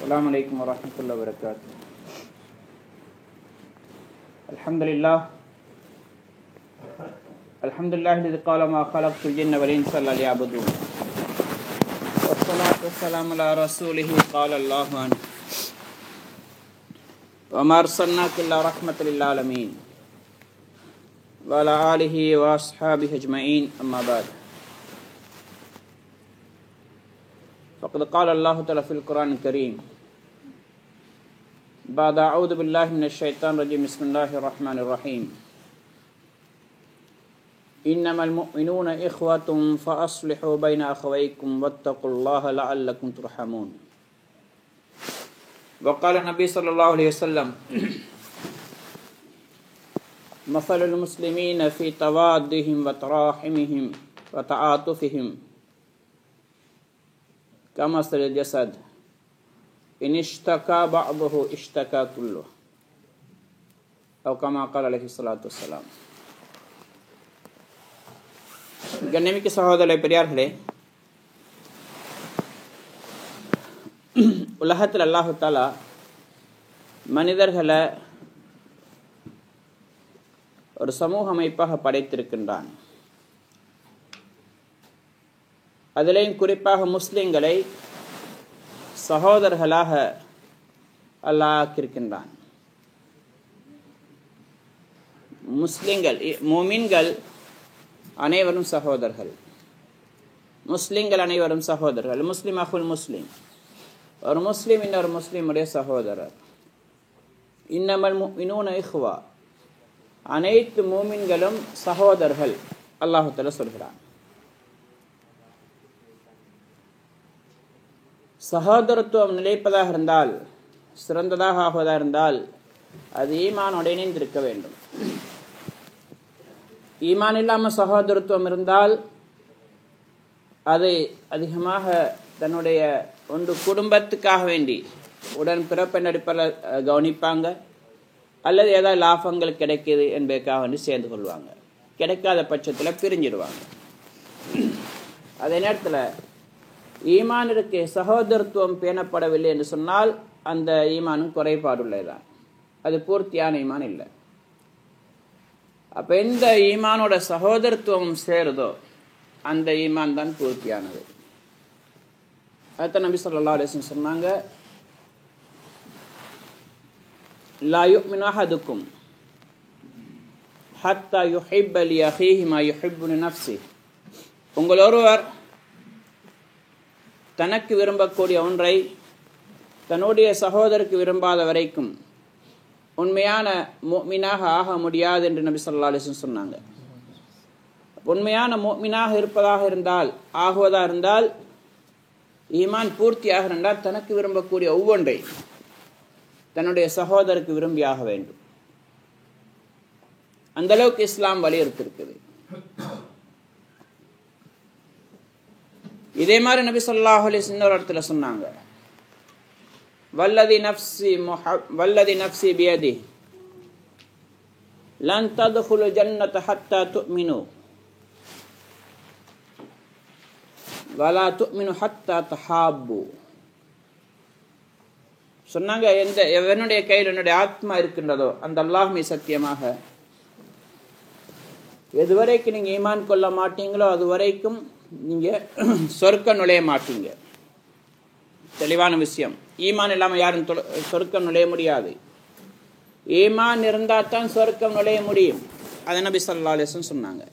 السلام عليكم ورحمة الله وبركاته. الحمد لله الذي قال ما خلقت الجن والإنس إلا ليعبدون والصلاة والسلام على رسوله قال الله عنه وما أرسلناك إلا رحمة للعالمين وعلى آله وأصحابه أجمعين أما بعد فقد قال الله تعالى في القرآن الكريم بعد أعوذ بالله من الشيطان الرجيم بسم الله الرحمن الرحيم إنما المؤمنون إخوة فأصلحوا بين أخويكم واتقوا الله لعلكم ترحمون. وقال النبي صلى الله عليه وسلم مثل المسلمين في توادهم وتراحمهم وتعاطفهم كمثل الجسد إن اشتكى بعضه اشتكى كله أو كما قال عليه الصلاة والسلام. கண்ணியமிக்க சகோதர பெரியார்களே, உலகத்தில் அல்லாஹு தஆலா மனிதர்களை ஒரு சமூக அமைப்பாக படைத்திருக்கின்றான். அதிலேயும் குறிப்பாக முஸ்லிம்களை சகோதரர்களாக அல்லாஹ் ஆக்கியிருக்கின்றான். முஸ்லிம்கள் மோமின்கள் அனைவரும் சகோதரர்கள், முஸ்லிம்கள் அனைவரும் சகோதரர்கள். முஸ்லிம் அஹுல் முஸ்லிம், ஒரு முஸ்லிம் இன்னொரு முஸ்லிமுடைய சகோதரர். இன்னமல் முஃமினூன இஹ்வா, அனைத்து மூமின்களும் சகோதரர்கள் அல்லாஹ் தஆலா சொல்கிறான். சகோதரத்துவம் நிலைப்பதாக இருந்தால், சிறந்ததாக ஆகுவதாக இருந்தால், அது ஈமானோடு இணைந்திருக்க வேண்டும். ஈமான் இல்லாமல் சகோதரத்துவம் இருந்தால் அதை அதிகமாக தன்னுடைய ஒன்று குடும்பத்துக்காக வேண்டி உடன் பிறப்பின் அடிப்படையில் கவனிப்பாங்க, அல்லது ஏதாவது லாபங்கள் கிடைக்கிது என்பதற்காக வேண்டி சேர்ந்து கொள்வாங்க. கிடைக்காத பட்சத்தில் பிரிஞ்சிடுவாங்க. அதே நேரத்தில் ஈமானிற்கு சகோதரத்துவம் பேணப்படவில்லை என்று சொன்னால் அந்த ஈமானும் குறைபாடுள்ளதுதான், அது பூர்த்தியான ஈமான் இல்லை. அப்போ எந்த ஈமானோட சகோதரத்துவம் சேருதோ அந்த ஈமான் தான் பூர்த்தியானது. அதுதான் நபி ஸல்லல்லாஹு அலைஹி வஸல்லம் சொன்னாங்க, லா யுமினு அஹதுக்கும் ஹத்தா யுஹிப்ப லி அஹீஹி மா யுஹிப்பு லி நஃப்ஸிஹி. உங்கள் ஒருவர் தனக்கு விரும்பக்கூடிய ஒன்றை தன்னுடைய சகோதரருக்கு விரும்பாத வரைக்கும் உண்மையான முஃமினாக ஆக முடியாது என்று நபி ஸல்லல்லாஹு அலைஹி வஸல்லம் சொன்னாங்க. உண்மையான முஃமினாக இருப்பதாக இருந்தால், ஆகுவதாக இருந்தால், ஈமான் பூர்த்தியாக இருந்தால் தனக்கு விரும்பக்கூடிய ஒவ்வொன்றை தன்னுடைய சகோதரருக்கு விரும்பியாக வேண்டும். அந்த அளவுக்கு இஸ்லாம் வலியுறுத்திருக்குது. இதே மாதிரி நபி ஸல்லல்லாஹு அலைஹி வஸல்லம் இன்னொரு இடத்துல சொன்னாங்க, வல்லதி நஃப்ஸி பியதி லன் தத்குலு ஜன்னத ஹத்தா துமினு வலா துமினு ஹத்தா தஹாப்பு. சொன்னாங்க, எவனுடைய கையில் என்னுடைய ஆத்மா இருக்கின்றதோ அந்த அல்லாஹ்மை சத்தியமாக, எதுவரைக்கும் நீங்க ஈமான் கொள்ள மாட்டீங்களோ அது வரைக்கும் நீங்க சொர்க்கம் நுழைய மாட்டீங்க. தெளிவான விஷயம். ஈமான் இல்லாமல் யாரும் சொர்க்கம் நுழைய முடியாது. ஈமான் இருந்தால் தான் சொர்க்கம் நுழைய முடியும். அதை நபி ஸல்லல்லாஹு அலைஹி வஸல்லம் சொன்னாங்க.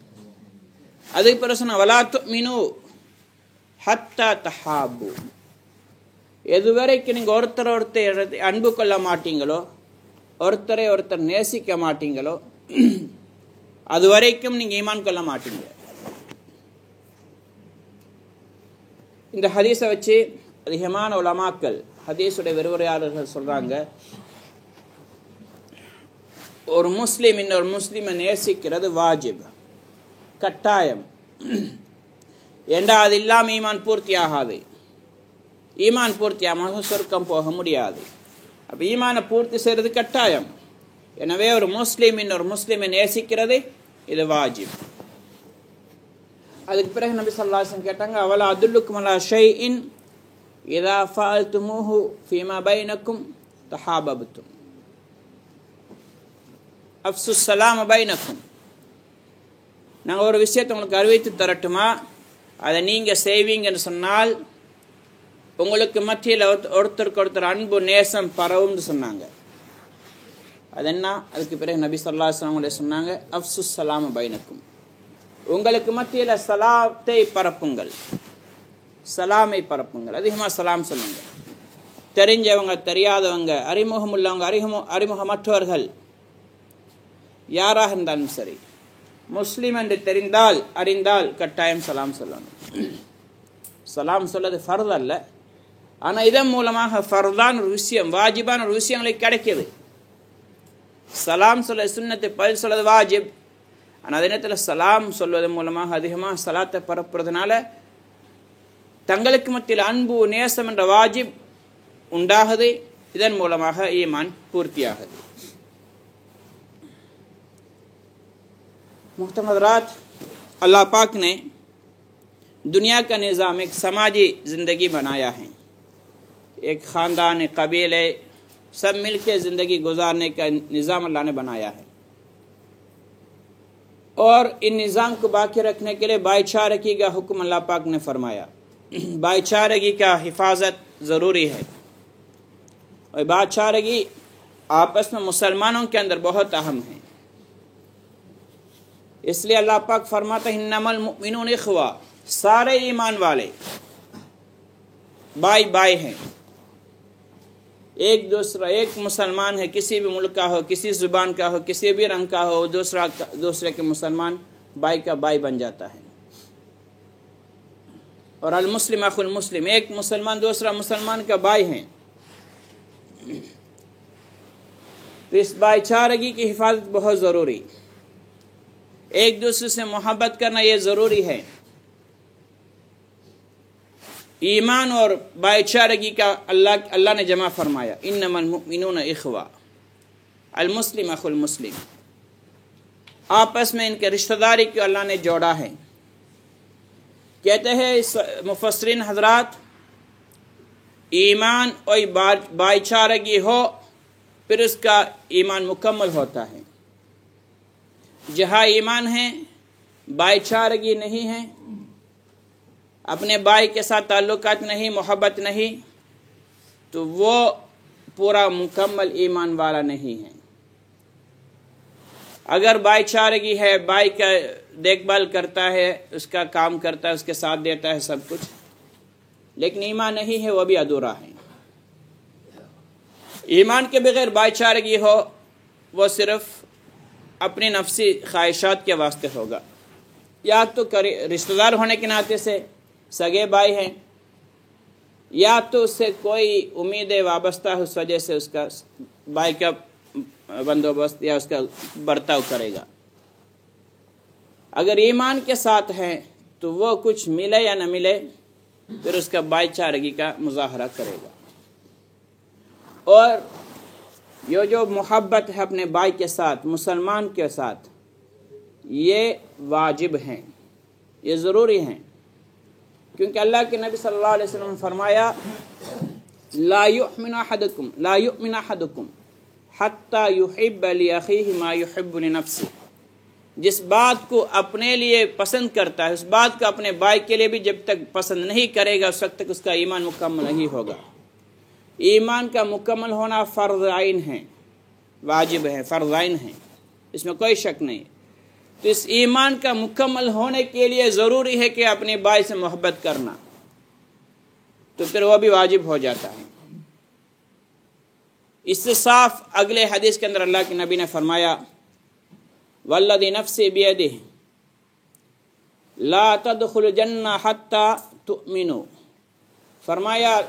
அதுக்கு பிறகு சொன்ன வலா துமினு ஹத்தா தஹாப்பு, எதுவரைக்கும் நீங்க ஒருத்தர் அன்பு கொள்ள மாட்டீங்களோ, ஒருத்தரை ஒருத்தர் நேசிக்க மாட்டீங்களோ, அது வரைக்கும் நீங்க ஈமான் கொள்ள மாட்டீங்க. இந்த ஹதீஸை வச்சு அதிகமான உலமாக்கள், ஹதீஸுடைய விரிவுரையாளர்கள் சொல்றாங்க, ஒரு முஸ்லிம் இன்னொரு முஸ்லிமை நேசிக்கிறது வாஜிப், கட்டாயம். ஏண்டா அது இல்லாமல் ஈமான் பூர்த்தி ஆகாது. ஈமான் பூர்த்தியாக சொர்க்கம் போக முடியாது. அப்போ ஈமானை பூர்த்தி செய்கிறது கட்டாயம். எனவே ஒரு முஸ்லீம் இன்னொரு முஸ்லீமை நேசிக்கிறது இது வாஜிப். அதுக்கு பிறகு நபி ஸல்லல்லாஹு அலைஹி வஸல்லம் கேட்டாங்க, அவலா அதுல்லுக்கும் அலா ஷைஇன் اذا فعلتموه فيما بينكم تحاببتم افسு السلام بينكم. நாங்கள் ஒரு விஷயத்தை உங்களுக்கு அறிவித்து தரட்டுமா, அதை நீங்கள் செய்வீங்கன்னு சொன்னால் உங்களுக்கு மத்தியில் ஒருத்தருக்கு ஒருத்தர் அன்பு நேசம் பரவும்னு சொன்னாங்க. அது என்ன? அதுக்கு பிறகு நபி ஸல்லல்லாஹு அலைஹி வஸல்லம் சொன்னாங்க, அஃப்சு ஸலாம பைனக்கும், உங்களுக்கு மத்தியில் சலாத்தை பரப்புங்கள், சலாமை பரப்புங்கள், அதிகமாக சலாம் சொல்லுங்க. தெரிஞ்சவங்க தெரியாதவங்க, அறிமுகம் உள்ளவங்க அறிமுகமற்றவர்கள் யாராக இருந்தாலும் சரி, முஸ்லிம் என்று தெரிந்தால் அறிந்தால் கட்டாயம் சலாம் சொல்லணும். சலாம் சொல்வது ஃபர்து அல்ல, ஆனால் இதன் மூலமாக ஃபர்தான ஒரு விஷயம், வாஜிபான ஒரு விஷயங்களுக்கு கிடைக்கிது. சலாம் சொல்ல சுன்னத்தை பதில் சொல்வது வாஜிப், ஆனால் அதே நேரத்தில் சலாம் சொல்வதன் மூலமாக அதிகமாக சலாத்தை பரப்புறதுனால தங்களுக்கு மத்தியில் அன்பு நேசம் என்ற வாஜிப் உண்டாகுது. இதன் மூலமாக ஈமான் பூர்த்தியாகுது. मुहतरम हज़रात, अल्लाह पाक ने दुनिया का निज़ाम एक समाजी ज़िंदगी बनाया है. एक ख़ानदान, कबीले सब मिल के ज़िंदगी गुजारने का निज़ाम अल्लाह ने बनाया है. और इन निज़ाम को बाकी रखने के लिए भाईचारगी का हुक्म अल्लाह पाक ने फरमाया. भाईचारगी का हिफाजत ज़रूरी है और भाईचारगी आपस में मुसलमानों के अंदर बहुत अहम है. इसलिए अल्लाह पाक फरमाता है, इन्नमल मुमिनून इख्वा, सारे ईमान वाले भाई भाई हैं. एक दूसरा, एक मुसलमान है, किसी भी मुल्क का हो, किसी ज़ुबान का हो, किसी भी रंग का हो, दूसरे के मुसलमान भाई का भाई बन जाता है. और अल मुस्लिम अखुल मुस्लिम, एक मुसलमान दूसरा मुसलमान का भाई है. तो इस भाईचारगी की हिफाजत बहुत ज़रूरी. एक दूसरे से मोहब्बत करना ये ज़रूरी है. ईमान और भाईचारगी का अल्लाह ने जमा फरमाया, इन्नमल मुमिनून इख्वा, अल मुस्लिम अखुल मुस्लिम. आपस में इनके रिश्तेदारी को अल्लाह ने जोड़ा है. कहते हैं मुफस्सिरीन हजरात, ईमान और भाईचारगी हो फिर उसका ईमान मुकम्मल होता है. जहाँ ईमान है भाईचारगी नहीं है, अपने भाई के साथ ताल्लुकात नहीं, मोहब्बत नहीं, तो वो पूरा मुकम्मल ईमान वाला नहीं है. अगर भाईचारगी है, भाई का देखभाल करता है, उसका काम करता है, उसके साथ देता है सब कुछ, लेकिन ईमान नहीं है, वो भी अधूरा है. ईमान के बगैर भाईचारगी हो वो सिर्फ अपनी नफसी ख्वाहिशात के वास्ते होगा. या तो रिश्तेदार होने के नाते से सगे भाई हैं, या तो उससे कोई उम्मीद वाबस्ता है, उस वजह से उसका भाई का बंदोबस्त या उसका बर्ताव करेगा. अगर ईमान के साथ है तो वो कुछ मिले या न मिले फिर उसका भाईचारगी का मुजाहरा करेगा. और ये जो मोहब्बत है अपने भाई के साथ, मुसलमान के साथ, ये वाजिब हैं, ये ज़रूरी हैं. क्योंकि अल्लाह के नबी सल्लल्लाहु अलैहि वसल्लम ने फरमाया, ला युमिनु अहदुकुम हत्ता युहिब्ब लि अखीहि मा युहिब्बु लिनफ्सिहि. जिस बात को अपने लिए पसंद करता है, उस बात को अपने भाई के लिए भी जब तक पसंद नहीं करेगा उस वक्त तक उसका ईमान मुकम्मल नहीं होगा. ईमान का मुकम्मल होना फ़र्ज़ आइन है, वाजिब है, फ़र्ज़ आइन है, इसमें कोई शक नहीं. तो इस ईमान का मुकम्मल होने के लिए ज़रूरी है कि अपने भाई से मोहब्बत करना, तो फिर वो भी वाजिब हो जाता है. इससे साफ अगले हदीस के अंदर अल्लाह के नबी ने फरमाया, वल्लज़ी नफ़्सी बियदिही ला तदखुल जन्ना हत्ता तुमिनु. फरमाया,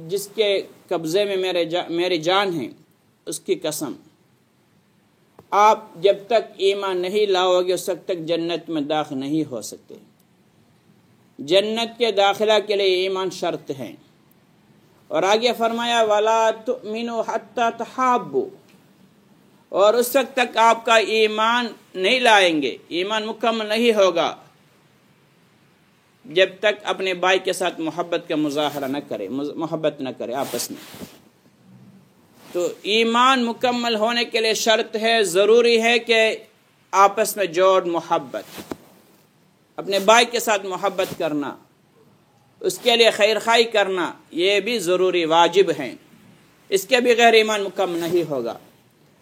जिसके कब्ज़े में मेरी जान है उसकी कसम, आप जब तक ईमान नहीं लाओगे उस वक्त तक जन्नत में दाखिल नहीं हो सकते. जन्नत के दाखिला के लिए ईमान शर्त है. और आगे फरमाया, वला तुमिनु हत्ता तहाब्बु, और उस वक्त तक आपका ईमान नहीं लाएंगे, ईमान मुकम्मल नहीं होगा जब तक अपने भाई के साथ मोहब्बत का मुजाहरा न करे, मोहब्बत न करे आपस में। तो ईमान मुकम्मल होने के लिए शर्त है, ज़रूरी है कि आपस में जोड़ मोहब्बत, अपने भाई के साथ मोहब्बत करना, उसके लिए खैर खाई करना, ये भी ज़रूरी वाजिब हैं। इसके बगैर ईमान मुकम्मल नहीं होगा।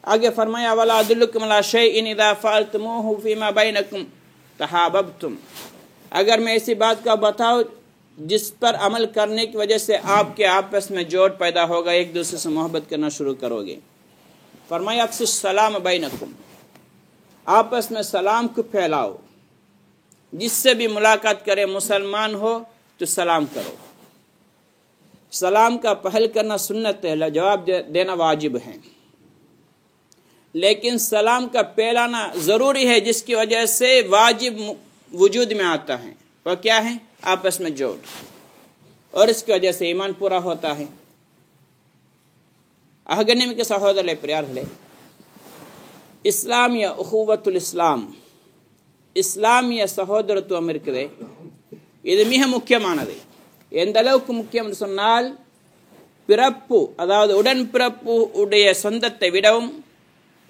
आगे फरमाया वला अदुल्लुकुम अला शैइन इज़ा फ़अल्तमूहु फ़ीमा बैनकुम तहाबबतुम, अगर मैं ऐसी बात का बताऊं जिस पर अमल करने की वजह से आपके आपस में जोड़ पैदा होगा, एक दूसरे से मोहब्बत करना शुरू करोगे। फरमाया अफ़्सुस सलाम बैनकुम, आपस में सलाम को फैलाओ, जिससे भी मुलाकात करे मुसलमान हो तो सलाम करो। सलाम का पहल करना सुन्नत है, जवाब देना वाजिब है, लेकिन सलाम का फैलाना ज़रूरी है, जिसकी वजह से वाजिब वजूद में आता है। वह क्या है? आपस में जोड़, और इसकी वजह से ईमान पूरा होता है। अहगनिमिक सहोदरले प्रियारले, ಇಸ್ಲಾಮಿಯ ಉಖುವತುಲ್ ಇಸ್ಲಾಂ, இஸ்லாமிய சகோதரத்துவம் இருக்குது, இது மிக முக்கியமானது. எந்த அளவுக்கு முக்கியம் என்று சொன்னால், பிறப்பு அதாவது உடன்பிறப்பு உடைய சொந்தத்தை விடவும்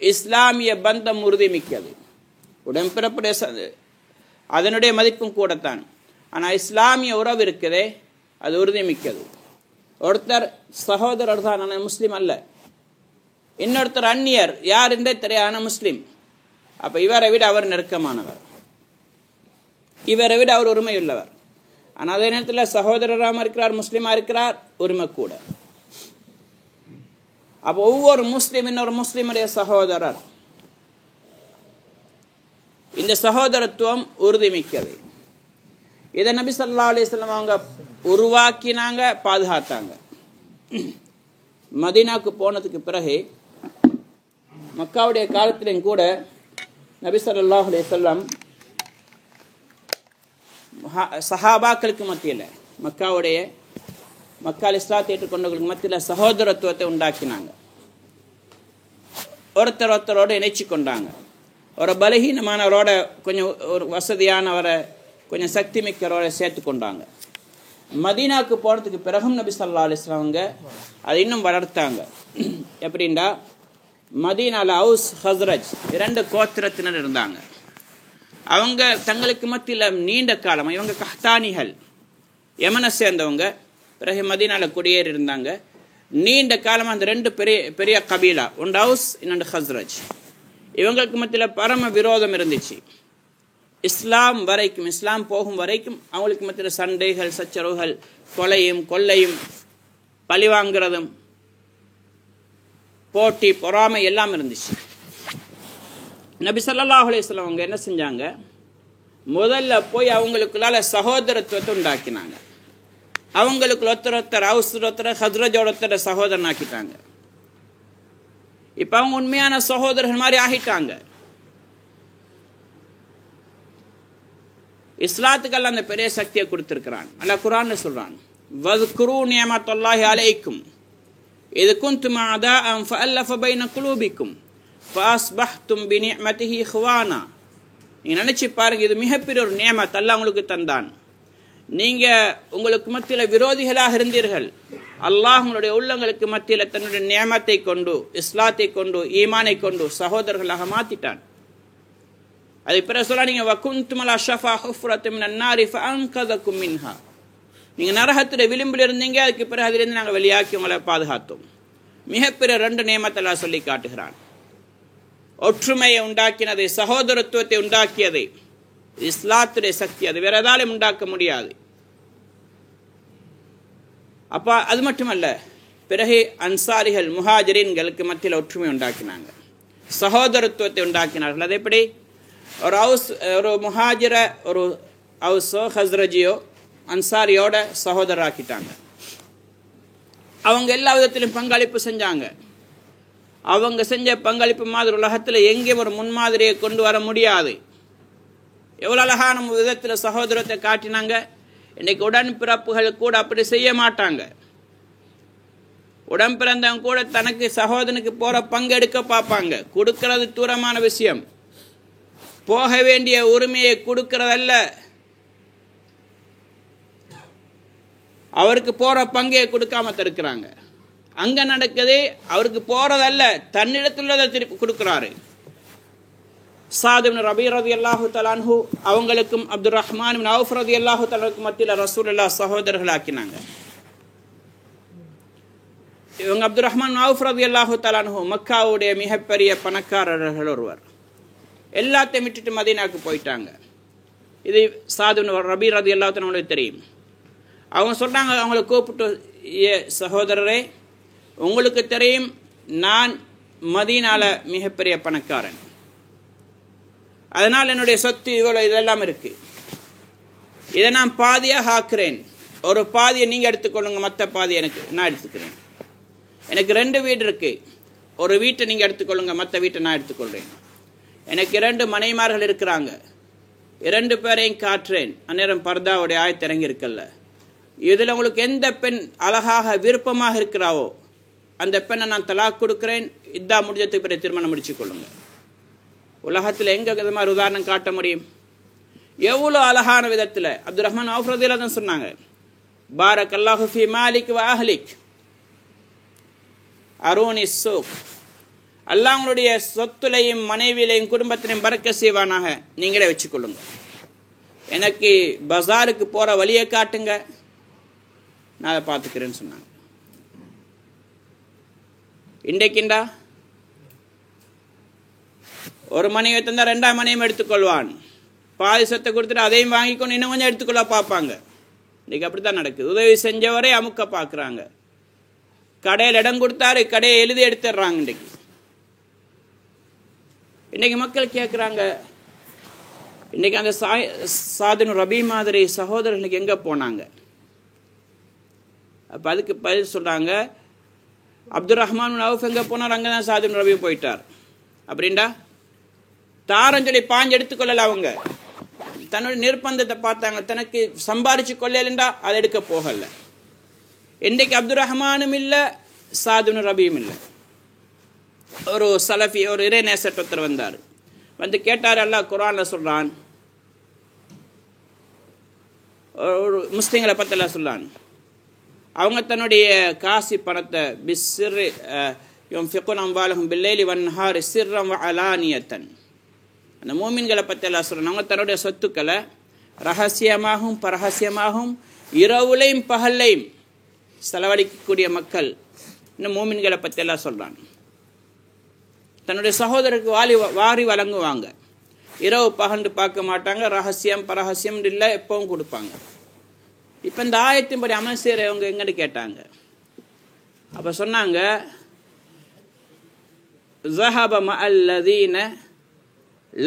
இஸ்லாமிய பந்தம் உறுதிமிக்கது. உடன்பிறப்புடைய அதனுடைய மதிப்பும் கூடத்தான், ஆனால் இஸ்லாமிய உறவு இருக்குதே அது உறுதிமிக்கது. ஒருத்தர் சகோதரர் தான், ஆனால் முஸ்லீம் அல்ல. இன்னொருத்தர் அந்நியர், யார் என்றே தெரியாத முஸ்லீம். அப்போ இவரை விட அவர் நெருக்கமானவர், இவரை விட அவர் உரிமையுள்ளவர். ஆனால் அதே நேரத்தில் சகோதரராக இருக்கிறார், முஸ்லீமாக இருக்கிறார், உரிமை கூட. அப்போ ஒவ்வொரு முஸ்லீம் இன்னொரு முஸ்லீமுடைய சகோதரர். இந்த சகோதரத்துவம் உறுதிமிக்கது. இதை நபி ஸல்லல்லாஹு அலைஹி வஸல்லம் அவங்க உருவாக்கினாங்க, பாதுகாத்தாங்க. மதீனாவுக்கு போனதுக்கு பிறகு மக்காவுடைய காலத்திலும் கூட நபி ஸல்லல்லாஹு அலைஹி வஸல்லம் சஹாபாக்களுக்கு மத்தியில், மக்கால் இஸ்லாத்தை ஏற்றுக்கொண்டவர்களுக்கு மத்தியில் சகோதரத்துவத்தை உண்டாக்கினாங்க. ஒருத்தரோடு இணைச்சி கொண்டாங்க. ஒரு பலகீனமானவரோட கொஞ்சம் ஒரு வசதியானவரை, கொஞ்சம் சக்தி மிக்கவரோட சேர்த்து கொண்டாங்க. மதீனாவுக்கு போனதுக்கு பிறகும் நபி ஸல்லல்லாஹு அலைஹி வஸல்லம் அவங்க அதை இன்னும் வளர்த்தாங்க. எப்படின்னா, மதீனாவில் அவுஸ் ஹஸ்ரஜ் 2 கோத்திரத்தினர் இருந்தாங்க. அவங்க தங்களுக்கு மத்தியில் நீண்ட காலம், இவங்க கஹ்தானிகள், யமனை சேர்ந்தவங்க, பிறகு மதீனாவில் குடியேறி இருந்தாங்க. நீண்ட காலமாக அந்த 2 பெரிய கபீலா, ஒன்று அவுஸ் இன்னொன்று ஹஸ்ரஜ், இவங்களுக்கு மத்தியில் பரம விரோதம் இருந்துச்சு. இஸ்லாம் வரைக்கும், இஸ்லாம் போகும் வரைக்கும் அவங்களுக்கு மத்தியில் சண்டைகள், சச்சரவுகள், கொலையும் கொள்ளையும் பழிவாங்கிறதும் போட்டி பொறாமை எல்லாம் இருந்துச்சு. நபி ஸல்லல்லாஹு அலைஹி வஸல்லம் அவங்க என்ன செஞ்சாங்க, முதல்ல போய் அவங்களுக்குள்ளால சகோதரத்துவத்தை உண்டாக்கினாங்க. அவங்களுக்குள்ள ஒருத்தர் அவுஸ் ஒருத்தர் ஹஸ்ரஜோட ஒருத்தர் சகோதரன் ஆக்கிட்டாங்க. இப்போ அவங்க உண்மையான சகோதரர்கள் மாதிரி ஆகிட்டாங்க. இஸ்லாத்துக்கு அல்லாஹ் அந்த பெரிய சக்தியை கொடுத்திருக்கிறான். அல்லாஹ் குர்ஆன்ல சொல்றான், வஸ்குரு நிஅமத்தல்லாஹி அலைக்கும் இத் குன்தும் அஅதாஅன் ஃபஅல்லஃப பைன குலூபிக்கும் ஃபஅஸ்பஹ்தும் பிநிஅமதிஹி இஹ்வானா. நீங்க நினைச்சு பாருங்க, இது மிகப்பெரிய ஒரு நியமத் அல்லாஹ் உங்களுக்கு தந்தான். நீங்க உங்களுக்கு மத்தியில் விரோதிகளாக இருந்தீர்கள், அல்லாஹ் உங்களுடைய உள்ளங்களுக்கு மத்தியில் தன்னுடைய நியமத்தை கொண்டு, இஸ்லாத்தை கொண்டு, ஈமானை கொண்டு சகோதரர்களாக மாத்திட்டான். அதுக்கு பிறகு சொல்ல, நீங்க வகுந்தும் அலா ஷஃபா ஹுஃப்ரத்தின் மினன் நாரி ஃபஅன்கதகும் மின்ஹா, நீங்க நரகத்துடைய விளிம்பில் இருந்தீங்க, அதுக்கு பிறகு அதிலிருந்து நாங்கள் வெளியாக்கி உங்களை பாதுகாத்தோம். மிகப்பெரிய 2 நியமத்தை அல்லாஹ் சொல்லி காட்டுகிறான். ஒற்றுமையை உண்டாக்கினதை, சகோதரத்துவத்தை உண்டாக்கியதை, இஸ்லாத்துடைய சக்தி, அது வேற ஏதாலும் உண்டாக்க முடியாது. அப்ப அது மட்டுமல்ல, பிறகு அன்சாரிகள், முஹாஜிரீன்களுக்கு மத்தியில் ஒற்றுமை உண்டாக்கினாங்க, சகோதரத்துவத்தை உண்டாக்கினார்கள். அது எப்படி? ஒரு முஹாஜிர, ஒரு அவுஸோ ஹஸ்ரஜியோ அன்சாரியோட சகோதரராக்கிட்டாங்க. அவங்க எல்லா விதத்திலும் பங்களிப்பு செஞ்சாங்க. அவங்க செஞ்ச பங்களிப்பு மாதிரி உலகத்தில் எங்கேயும் ஒரு முன்மாதிரியை கொண்டு வர முடியாது. எவ்வளோ அழகான விதத்தில் சகோதரத்தை காட்டினாங்க. இன்னைக்கு உடன்பிறப்புகள் கூட அப்படி செய்ய மாட்டாங்க. உடன் பிறந்தவங்க கூட தனக்கு சகோதரனுக்கு போற பங்கு எடுக்க பார்ப்பாங்க. கொடுக்கறது தூரமான விஷயம், போக வேண்டிய உரிமையை கொடுக்கறதல்ல. அவருக்கு போற பங்கை கொடுக்காம தடுக்கிறாங்க. அங்க நடக்குது, அவருக்கு போறதல்ல, தன்னிடத்துள்ளதை திருப்பி கொடுக்கிறாரு. சாத் இப்னு ரபீ ரலியல்லாஹு தஆலா அன்ஹு அவங்களுக்கும் அப்துர் ரஹ்மான் இப்னு அவுஃப் ரலியல்லாஹு தஆலாவுக்கும் மத்தியில ரசூலுல்லாஹ் சகோதரர்களாக்கினாங்க. இவங்க அப்துர் ரஹ்மான் இப்னு அவுஃப் ரலியல்லாஹு தஆலா அன்ஹு மக்காவுடைய மிகப்பெரிய பணக்காரர்கள் ஒருவர். எல்லாத்தையும் விட்டுட்டு மதீனாவுக்கு போயிட்டாங்க. இது சாத் இப்னு ரபீ ரலியல்லாஹு தஆலா அவங்களுக்கு தெரியும். அவங்க சொல்றாங்க, அவங்களை கூப்பிட்டு, ஏ சகோதரரே, உங்களுக்கு தெரியும் நான் மதீனால மிகப்பெரிய பணக்காரன், அதனால் என்னுடைய சொத்து இவ்வளோ இதெல்லாம் இருக்கு, இதை நான் பாதியாக ஆக்குறேன், ஒரு பாதியை நீங்கள் எடுத்துக்கொள்ளுங்க, மற்ற பாதி எனக்கு நான் எடுத்துக்கிறேன். எனக்கு 2 வீடு இருக்கு, ஒரு வீட்டை நீங்கள் எடுத்துக்கொள்ளுங்க, மற்ற வீட்டை நான் எடுத்துக்கொள்கிறேன். எனக்கு 2 மனைவிமார்கள் இருக்கிறாங்க, 2 பேரையும் காட்டுறேன். அந்நேரம் பர்தாவுடைய ஆயத்து இறங்கி இருக்கல்ல, இதில் உங்களுக்கு எந்த பெண் அழகாக விருப்பமாக இருக்கிறாவோ அந்த பெண்ணை நான் தலாக் கொடுக்குறேன், இதா முடிஞ்சதுக்கு பிறகு திருமணம் முடிச்சு கொள்ளுங்க. உலகத்தில் எங்க இது மாதிரி உதாரணம் காட்ட முடியும்? எவ்வளோ அழகான விதத்தில் அப்துர் ரஹ்மான் அவுஃப் ரலியல்லாஹு தான் சொன்னாங்க, பாரக்கல்லாஹு ஃபீ மாலிக் வ அஹ்லிக் அரூனி ஸூக், அல்லாஹ் உங்களுடைய சொத்துலையும் மனைவியிலையும் குடும்பத்திலையும் பறக்க செய்வானாக, நீங்களே வச்சுக்கொள்ளுங்க. எனக்கு பஜாருக்கு போகிற வழியை காட்டுங்க, நான் அதை பார்த்துக்கிறேன்னு சொன்னாங்க. இன்றைக்கிண்டா ஒரு மனைவி தந்தா 2ஆம் மனையும் எடுத்துக்கொள்வான், பாதி சொத்தை கொடுத்துட்டு அதையும் வாங்கிக்கொண்டு இன்னும் கொஞ்சம் எடுத்துக்கொள்ள பார்ப்பாங்க. இன்றைக்கி அப்படி தான் நடக்குது. உதவி செஞ்சவரே அமுக்க பார்க்குறாங்க. கடையில் இடம் கொடுத்தாரு, கடையை எழுதி எடுத்துடுறாங்க. இன்றைக்கி மக்கள் கேட்குறாங்க, இன்றைக்கி அந்த சாத் இப்னு ரபீ மாதிரி சகோதரர்களுக்கு எங்கே போனாங்க? அப்போ அதுக்கு பதில் சொல்கிறாங்க, அப்துர் ரஹ்மான் இப்னு அவுஃப் எங்கே போனார், அங்கே தான் சாத் இப்னு ரபீ போயிட்டார். அப்படின்டா தாரஞ்சொல்லி பாஞ்சு எடுத்துக்கொள்ளல. அவங்க தன்னுடைய நிர்பந்தத்தை பார்த்தாங்க, தனக்கு சம்பாரிச்சு கொள்ளலண்டா அதை எடுக்க போகல. இன்றைக்கு அப்துர் ரஹ்மானும் இல்லை, சாத் இப்னு ரபீயும் இல்லை. ஒரு சலஃபி, ஒரு இறை நேசர் வந்தார், வந்து கேட்டார், அல்லாஹ் குர்ஆன்ல சொல்றான், ஒரு முஸ்லிம்களை பற்றி எல்லாம் சொல்றான், அவங்க தன்னுடைய காசி பணத்தை பிஸ்ஸிர் யுன்ஃபிகுன அம்வாலஹும் பில்லைலி வன்ஹாரி சிர்ரம் வ அலானியத்தன், அந்த மூமின்களை பற்றி எல்லாம் சொல்றான், அவங்க தன்னுடைய சொத்துக்களை ரகசியமாகவும் பரகசியமாகவும் இரவுலையும் பகல்லையும் செலவழிக்கக்கூடிய மக்கள். இன்னும் மூமின்களை பற்றி எல்லாம் சொல்றான், தன்னுடைய சகோதரருக்கு வாரி வழங்குவாங்க, இரவு பகண்டு பார்க்க மாட்டாங்க, ரகசியம் பரகசியம் இல்லை, எப்பவும் கொடுப்பாங்க. இப்போ இந்த ஆயத்தின்படி அமல் செய்கிறவங்க எங்கன்னு கேட்டாங்க. அப்போ சொன்னாங்க, ஸஹப மஅல்லதீன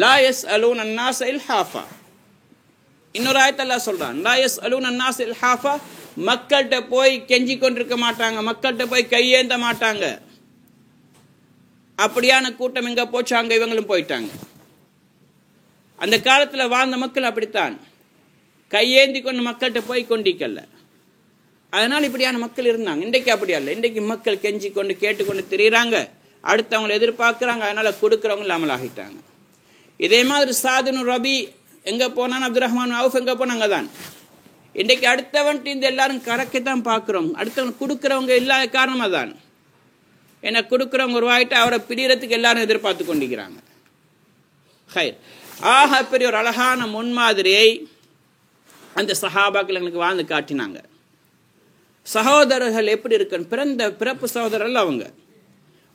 லா யஸ்அலூன அன்னாஸ இல்ஹாஃபா. இன்னொரு ஆயத்தில் அல்லாஹ் சொல்றான், லா யஸ்அலூன அன்னாஸ இல்ஹாஃபா, மக்கள்கிட்ட போய் கெஞ்சி கொண்டிருக்க மாட்டாங்க, மக்கள்கிட்ட போய் கையேந்த மாட்டாங்க. அப்படியான கூட்டம் எங்கே போச்சு, அங்கே இவங்களும் போயிட்டாங்க. அந்த காலத்தில் வாழ்ந்த மக்கள் அப்படித்தான், கையேந்தி கொண்டு மக்கள்கிட்ட போய் கொண்டிக்கல. அதனால் இப்படியான மக்கள் இருந்தாங்க. இன்றைக்கு அப்படியா இல்லை. இன்றைக்கு மக்கள் கெஞ்சி கொண்டு கேட்டுக்கொண்டு திரியிறாங்க, அடுத்தவங்களை எதிர்பார்க்குறாங்க, அதனால் கொடுக்குறவங்க இல்லாமல் ஆகிட்டாங்க. இதே மாதிரி சாத் இப்னு ரபீ எங்கே போனான், அப்துர் ரஹ்மான் அவுஃப் எங்கே போனாங்க தான். இன்றைக்கு அடுத்தவன்ட்டு இந்த எல்லாரும் கறக்கத்தான் பார்க்குறோம், அடுத்தவன் கொடுக்குறவங்க இல்லாத காரணமாக தான். ஏன்னா கொடுக்குறவங்க உருவாகிட்டு அவரை பிரியறதுக்கு எல்லாரும் எதிர்பார்த்து கொண்டிருக்கிறாங்க. ஹைர், ஆக பெரிய ஒரு அழகான முன்மாதிரியை அந்த சஹாபாக்கள் எங்களுக்கு வாழ்ந்து காட்டினாங்க. சகோதரர்கள் எப்படி இருக்கணும், பிறப்பு சகோதரர்கள் அவங்க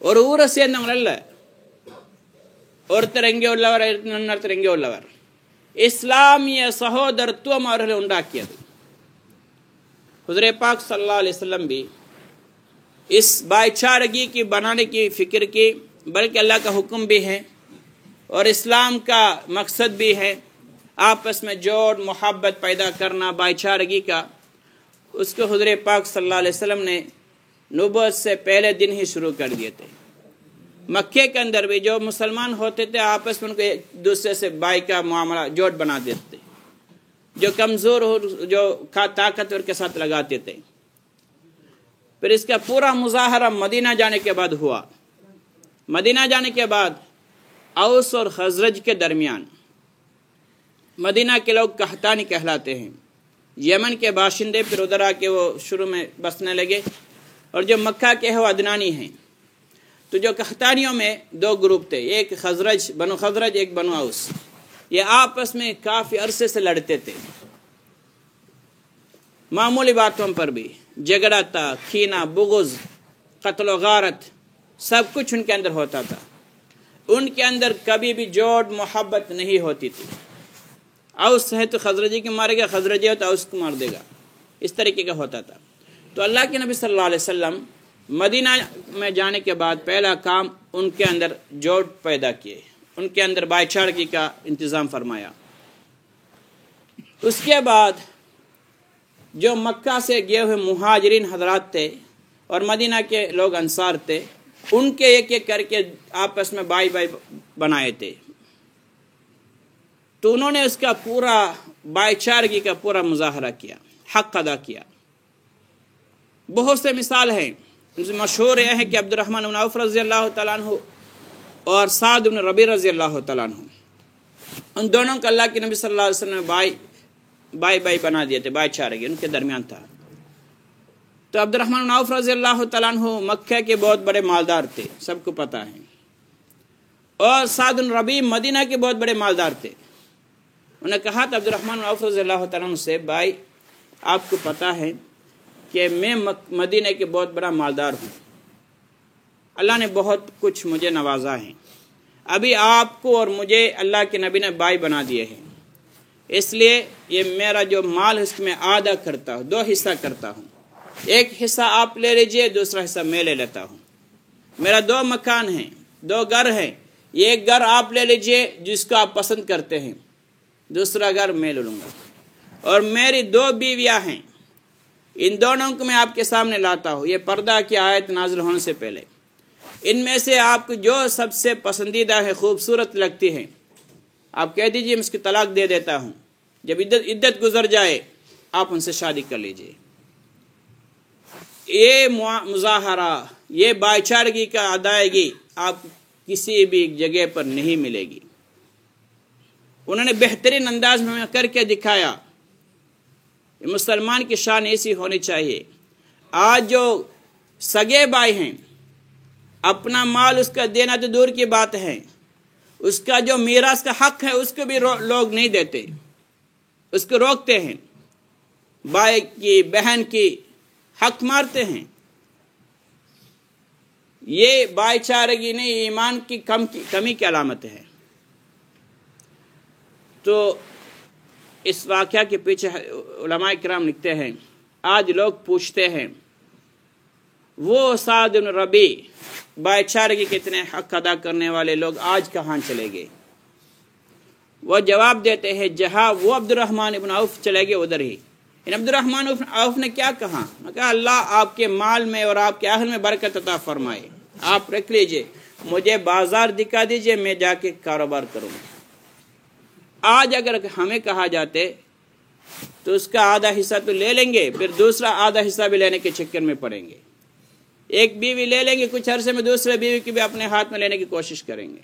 ஒரு ஊரை சேர்ந்தவங்க அல்ல, ஒருத்தர் எங்கே உள்ளவர், இன்னொருத்தர் எங்கே உள்ளவர். இஸ்லாமிய சகோதரத்துவம் அவர்களை உண்டாக்கியது. हुज़ूर पाक सल्लल्लाहु अलैहि वसल्लम भी इस भाईचारगी की बनाने की फ़िक्र की, बल्कि अल्लाह का हुक्म भी है और इस्लाम का मकसद भी है, आपस में जोड़ मोहब्बत पैदा करना भाईचारगी का। उसको हुज़ूर पाक सल्लल्लाहु अलैहि वसल्लम ने नबूवत से पहले दिन ही शुरू कर दिए थे। मक्के के अंदर भी जो मुसलमान होते थे आपस में उनको एक दूसरे से भाई का मामला जोड़ बना देते, जो कमज़ोर हो जो ताकतवर के साथ लगाते थे। फिर इसका पूरा मुजाहरा मदीना जाने के बाद हुआ। मदीना जाने के बाद औस और खजरज के दरमियान, मदीना के लोग कहतानी कहलाते हैं, یمن کے باشندے پھر ادھر آ کے وہ شروع میں بسنے لگے، اور جو مکہ کے ہیں وہ عدنانی ہیں۔ تو جو قحطانیوں میں دو گروپ تھے، ایک خزرج، بنو خزرج، ایک بنو اوس، یہ آپس میں کافی عرصے سے لڑتے تھے، معمولی باتوں پر بھی جھگڑا تھا، کینہ، بغض، قتل و غارت، سب کچھ ان کے اندر ہوتا تھا۔ ان کے اندر کبھی بھی جوڑ محبت نہیں ہوتی تھی۔ اوس ہے تو خزرجی کو مارے گا، خزرجی ہے تو اوس کو مار دے گا، اس طریقے کا ہوتا تھا۔ تو اللہ کے نبی صلی اللہ علیہ وسلم مدینہ میں جانے کے بعد پہلا کام ان کے اندر جوڑ پیدا کیے، ان کے اندر بھائی چارگی کا انتظام فرمایا۔ اس کے بعد جو مکہ سے گئے ہوئے مہاجرین حضرات تھے اور مدینہ کے لوگ انصار تھے، ان کے ایک ایک کر کے آپس میں بھائی بھائی بنائے تھے۔ تو انہوں نے اس کا پورا بھائی چارگی کا پورا مظاہرہ کیا، حق ادا کیا۔ بہت سے مثال ہیں، مشہور یہ ہے کہ عبد الرحمن بن عوف رضی اللہ تعالیٰ عنہ اور سعد بن ربیع رضی اللہ تعالیٰ عنہ، ان دونوں کو اللہ کے نبی صلی اللہ علیہ وسلم نے بھائی بنا دیے تھے، بھائی چارگی ان کے درمیان تھا۔ تو عبد الرحمن بن عوف رضی اللہ تعالیٰ عنہ مکہ کے بہت بڑے مالدار تھے، سب کو پتہ ہے، اور سعد بن ربیع مدینہ کے بہت بڑے مالدار تھے۔ انہوں نے کہا تھا عبد الرحمن بن عوف رضی اللہ تعالیٰ عنہ سے، بھائی آپ کو پتہ ہے کہ میں مدینہ کے بہت بڑا مالدار ہوں، اللہ نے بہت کچھ مجھے نوازا ہے، ابھی آپ کو اور مجھے اللہ کے نبی نے بھائی بنا دیے ہیں، اس لیے یہ میرا جو مال ہے اس میں آدھا کرتا ہوں، 2 حصہ کرتا ہوں، ایک حصہ آپ لے لیجئے، دوسرا حصہ میں لے لیتا ہوں۔ میرا 2 مکان ہیں، 2 گھر ہیں، ایک گھر آپ لے لیجئے جس کو آپ پسند کرتے ہیں، دوسرا گھر میں لے لوں گا، اور میری 2 بیویاں ہیں، ان دونوں کو میں آپ کے سامنے لاتا ہوں، یہ پردہ کی آیت نازل ہونے سے پہلے، ان میں سے آپ کو جو سب سے پسندیدہ ہے، خوبصورت لگتی ہے، آپ کہہ دیجئے میں اس کی طلاق دے دیتا ہوں، جب عدت گزر جائے آپ ان سے شادی کر لیجئے۔ یہ مظاہرہ، یہ بھائی چارگی کا ادائیگی آپ کسی بھی جگہ پر نہیں ملے گی۔ انہوں نے بہترین انداز میں کر کے دکھایا۔ مسلمان کی شان ایسی ہونی چاہیے۔ آج جو سگے بھائی ہیں، اپنا مال اس کا دینا تو دور کی بات ہے، اس کا جو میراث کا حق ہے اس کو بھی لوگ نہیں دیتے، اس کو روکتے ہیں، بھائی کی بہن کی حق مارتے ہیں۔ یہ بھائی چارگی نہیں، ایمان کی کمی کی علامت ہے۔ تو اس واقعہ کے پیچھے علماء کرام لکھتے ہیں، آج لوگ پوچھتے ہیں وہ سعد بن ربیع بھائی چارگی کے اتنے حق ادا کرنے والے لوگ آج کہاں چلے گئے؟ وہ جواب دیتے ہیں جہاں وہ عبد الرحمن بن عوف چلے گئے ادھر ہی۔ عبد الرحمن بن عوف نے کیا کہا؟ کہا اللہ آپ کے مال میں اور آپ کے اہل میں برکت عطا فرمائے، آپ رکھ لیجئے، مجھے بازار دکھا دیجئے، میں جا کے کاروبار کروں۔ آج اگر ہمیں کہا جاتے تو اس کا آدھا حصہ تو لے لیں گے، پھر دوسرا آدھا حصہ بھی لینے کے چکر میں پڑیں گے۔ ایک بیوی لے لیں گے، کچھ عرصے میں دوسرے بیوی کی بھی اپنے ہاتھ میں لینے کی کوشش کریں گے۔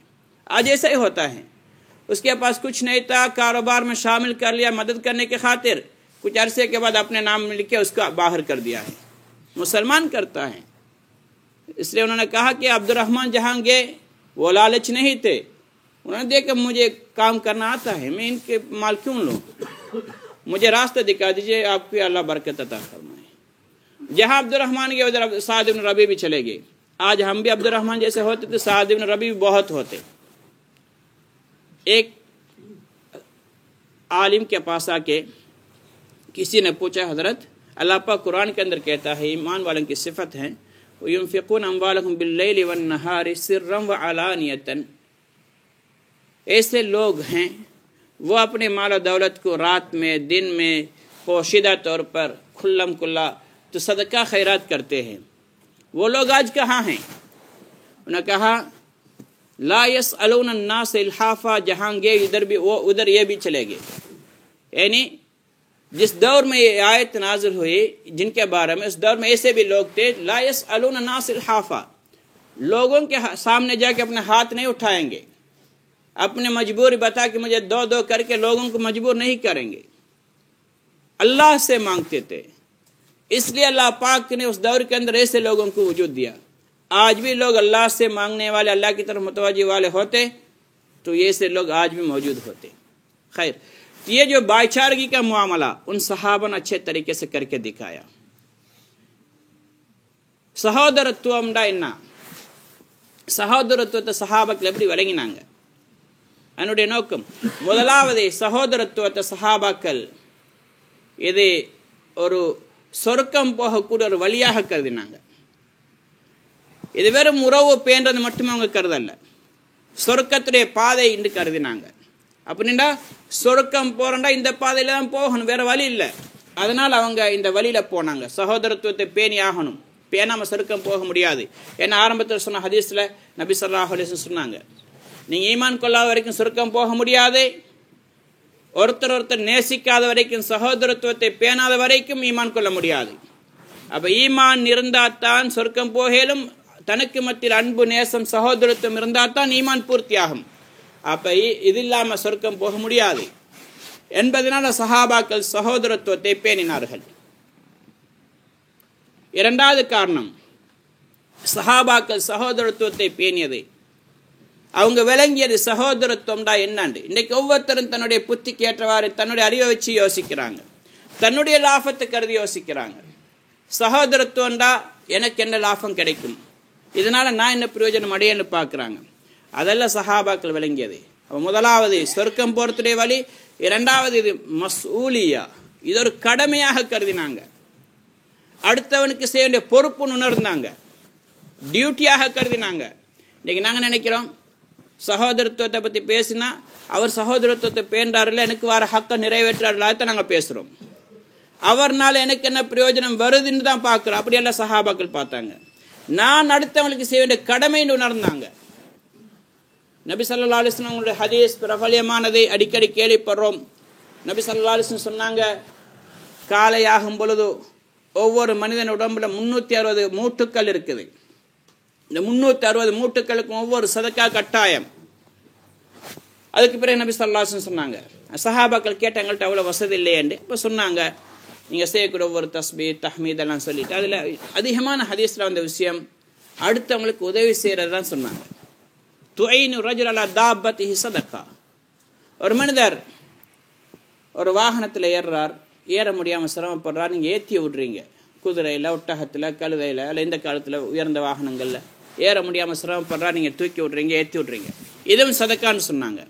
آج ایسا ہی ہوتا ہے، اس کے پاس کچھ نہیں تھا، کاروبار میں شامل کر لیا مدد کرنے کی خاطر، کچھ عرصے کے بعد اپنے نام میں لکھ کے اس کا باہر کر دیا ہے۔ مسلمان کرتا ہے۔ اس لیے انہوں نے کہا کہ عبد الرحمن جہاں گئے وہ لالچ نہیں تھے، انہوں نے دیکھا مجھے کام کرنا آتا ہے، میں ان کے مال کیوں لوں، مجھے راستہ دکھا دیجئے، آپ کو اللہ برکت عطا فرمائے۔ جہاں عبد الرحمن گئے ادھر سعد بن ربیع بھی چلے گئے۔ آج ہم بھی عبد الرحمن جیسے ہوتے تو سعد بن ربیع بھی بہت ہوتے۔ ایک عالم کے پاس آ کے کسی نے پوچھا، حضرت اللہ پاک قرآن کے اندر کہتا ہے ایمان والوں کی صفت ہے وَيُنْفِقُونَ أَمْوَالَهُمْ بِاللَّيْلِ وَالنَّهَارِ سِرًّا وَعَلَانِيَةً، ایسے لوگ ہیں وہ اپنے مال و دولت کو رات میں، دن میں، پوشیدہ طور پر کھلم کھلا تو صدقہ خیرات کرتے ہیں، وہ لوگ آج کہاں ہیں؟ انہوں نے کہا لا يسألون الناس الحافا، جہاں گئے ادھر بھی وہ ادھر یہ بھی چلے گئے۔ یعنی جس دور میں یہ آیت نازل ہوئی جن کے بارے میں، اس دور میں ایسے بھی لوگ تھے لا يسألون الناس الحافا، لوگوں کے سامنے جا کے اپنے ہاتھ نہیں اٹھائیں گے، اپنے مجبوری بتا کہ مجھے 2 کر کے لوگوں کو مجبور نہیں کریں گے۔ अल्लाह से मांगते थे, इसलिए अल्लाह पाक ने उस दौर के अंदर ऐसे लोगों को वजूद दिया। आज भी लोग अल्लाह से मांगने वाले, अल्लाह की तरफ मुतवज्जि वाले होते तो ये से लोग आज भी मौजूद होते। खैर, ये जो भाईचारगी का मामला उन सहाबा ने अच्छे तरीके से करके दिखाया। சகோதரத்துவம்டா என்ன? சகோதரத்துவத்தை சஹாபாக்கள் எப்படி வழங்கினாங்க? அதனுடைய நோக்கம் முதலாவது சகோதரத்துவத்தை சஹாபாக்கள் இது ஒரு சொர்க்கம் போகக்கூடிய ஒரு வழியாக கருதினாங்க. இது வெறும் உறவு பேன்றது மட்டுமே அவங்க கருதல்ல, சொர்க்கத்துடைய பாதை என்று கருதினாங்க. அப்படின்னா சொர்க்கம் போறண்டா இந்த பாதையில தான் போகணும், வேற வழி இல்லை. அதனால அவங்க இந்த வழியில போனாங்க. சகோதரத்துவத்தை பேணி ஆகணும், பேணாம சொர்க்கம் போக முடியாது. ஏன்னா ஆரம்பத்தில் சொன்ன ஹதீஸ்ல நபி ஸல்லல்லாஹு அலைஹி வஸல்லம் சொன்னாங்க, நீங்க ஈமான் கொள்ளாத வரைக்கும் சொர்க்கம் போக முடியாது, ஒருத்தர் நேசிக்காத வரைக்கும், சகோதரத்துவத்தை பேணாத வரைக்கும் ஈமான் கொள்ள முடியாது. அப்ப ஈமான் இருந்தால்தான் சொர்க்கம் போகலும், தனக்கு மத்தியில் அன்பு நேசம் சகோதரத்துவம் இருந்தால்தான் ஈமான் பூர்த்தியாகும். அப்ப இது இல்லாம சொர்க்கம் போக முடியாது என்பதனால சஹாபாக்கள் சகோதரத்துவத்தை பேணினார்கள். இரண்டாவது காரணம், சஹாபாக்கள் சகோதரத்துவத்தை பேணியது அவங்க விளங்கியது. சகோதரத்துவம்டா என்னண்டு இன்னைக்கு ஒவ்வொருத்தரும் தன்னுடைய புத்திக்கு ஏற்றவாறு தன்னுடைய அறிவை வச்சு யோசிக்கிறாங்க, தன்னுடைய லாபத்தை கருதி யோசிக்கிறாங்க. சகோதரத்துவம்டா எனக்கு என்ன லாபம் கிடைக்கும், இதனால நான் என்ன பிரயோஜனம் அடையன்னு பார்க்குறாங்க. அதெல்லாம் சஹாபாக்கள் விளங்கியது. முதலாவது சொர்க்கம் போறதுடைய வழி, இரண்டாவது இது மஸ்ஊலியா, இது ஒரு கடமையாக கருதினாங்க. அடுத்தவனுக்கு செய்ய வேண்டிய பொறுப்புன்னு உணர்ந்தாங்க, டியூட்டியாக கருதினாங்க. இன்னைக்கு நாங்கள் நினைக்கிறோம் சகோதரத்துவத்தை பற்றி பேசினா அவர் சகோதரத்துவத்தை பேண்டாரில் எனக்கு வர ஹக்கை நிறைவேற்றாருலாத்தான் நாங்கள் பேசுகிறோம். அவர்னால எனக்கு என்ன பிரயோஜனம் வருதுன்னு தான் பார்க்குறோம். அப்படியெல்லாம் சஹாபாக்கள் பார்த்தாங்க. நான் அடுத்தவங்களுக்கு செய்ய வேண்டிய கடமைன்னு உணர்ந்தாங்க. நபி ஸல்லல்லாஹு அலைஹி வஸல்லம் ஹதீஸ் பிரபல்யமானதை அடிக்கடி கேள்விப்படுறோம். நபி ஸல்லல்லாஹு அலைஹி வஸல்லம் சொன்னாங்க, காலையாகும் பொழுது ஒவ்வொரு மனிதன் உடம்புல 360 மூட்டுக்கள் இருக்குது. இந்த 360 மூட்டுக்களுக்கும் ஒவ்வொரு சதக்கா கட்டாயம். அதுக்கு பிறகு நபி ஸல்லல்லாஹு அலைஹி வஸல்லம் சொன்னாங்க, சஹாபாக்கள் கேட்ட எங்கள்கிட்ட அவ்வளோ வசதி இல்லையேண்டு. இப்போ சொன்னாங்க, நீங்கள் செய்யக்கூடிய ஒவ்வொரு தஸ்பீத் தஹ்மீத் எல்லாம் சொல்லிட்டு அதில் அதிகமான ஹதீஸில் வந்த விஷயம் அடுத்தவங்களுக்கு உதவி செய்கிறது தான் சொன்னாங்க. துஐனு ரஜுல் அலா தாபத்திஹி சதக்கா. ஒரு மனிதர் ஒரு வாகனத்தில் ஏறுறார், ஏற முடியாமல் சிரமப்படுறார், நீங்கள் ஏற்றி விட்றீங்க. குதிரையில், ஒட்டகத்தில், கழுதையில், இல்லை இந்த காலத்தில் உயர்ந்த வாகனங்களில் ஏற முடியாமல் சிரமப்படுறார், நீங்கள் தூக்கி விட்றீங்க, ஏற்றி விட்றீங்க. இதுவும் சதக்கான்னு சொன்னாங்க.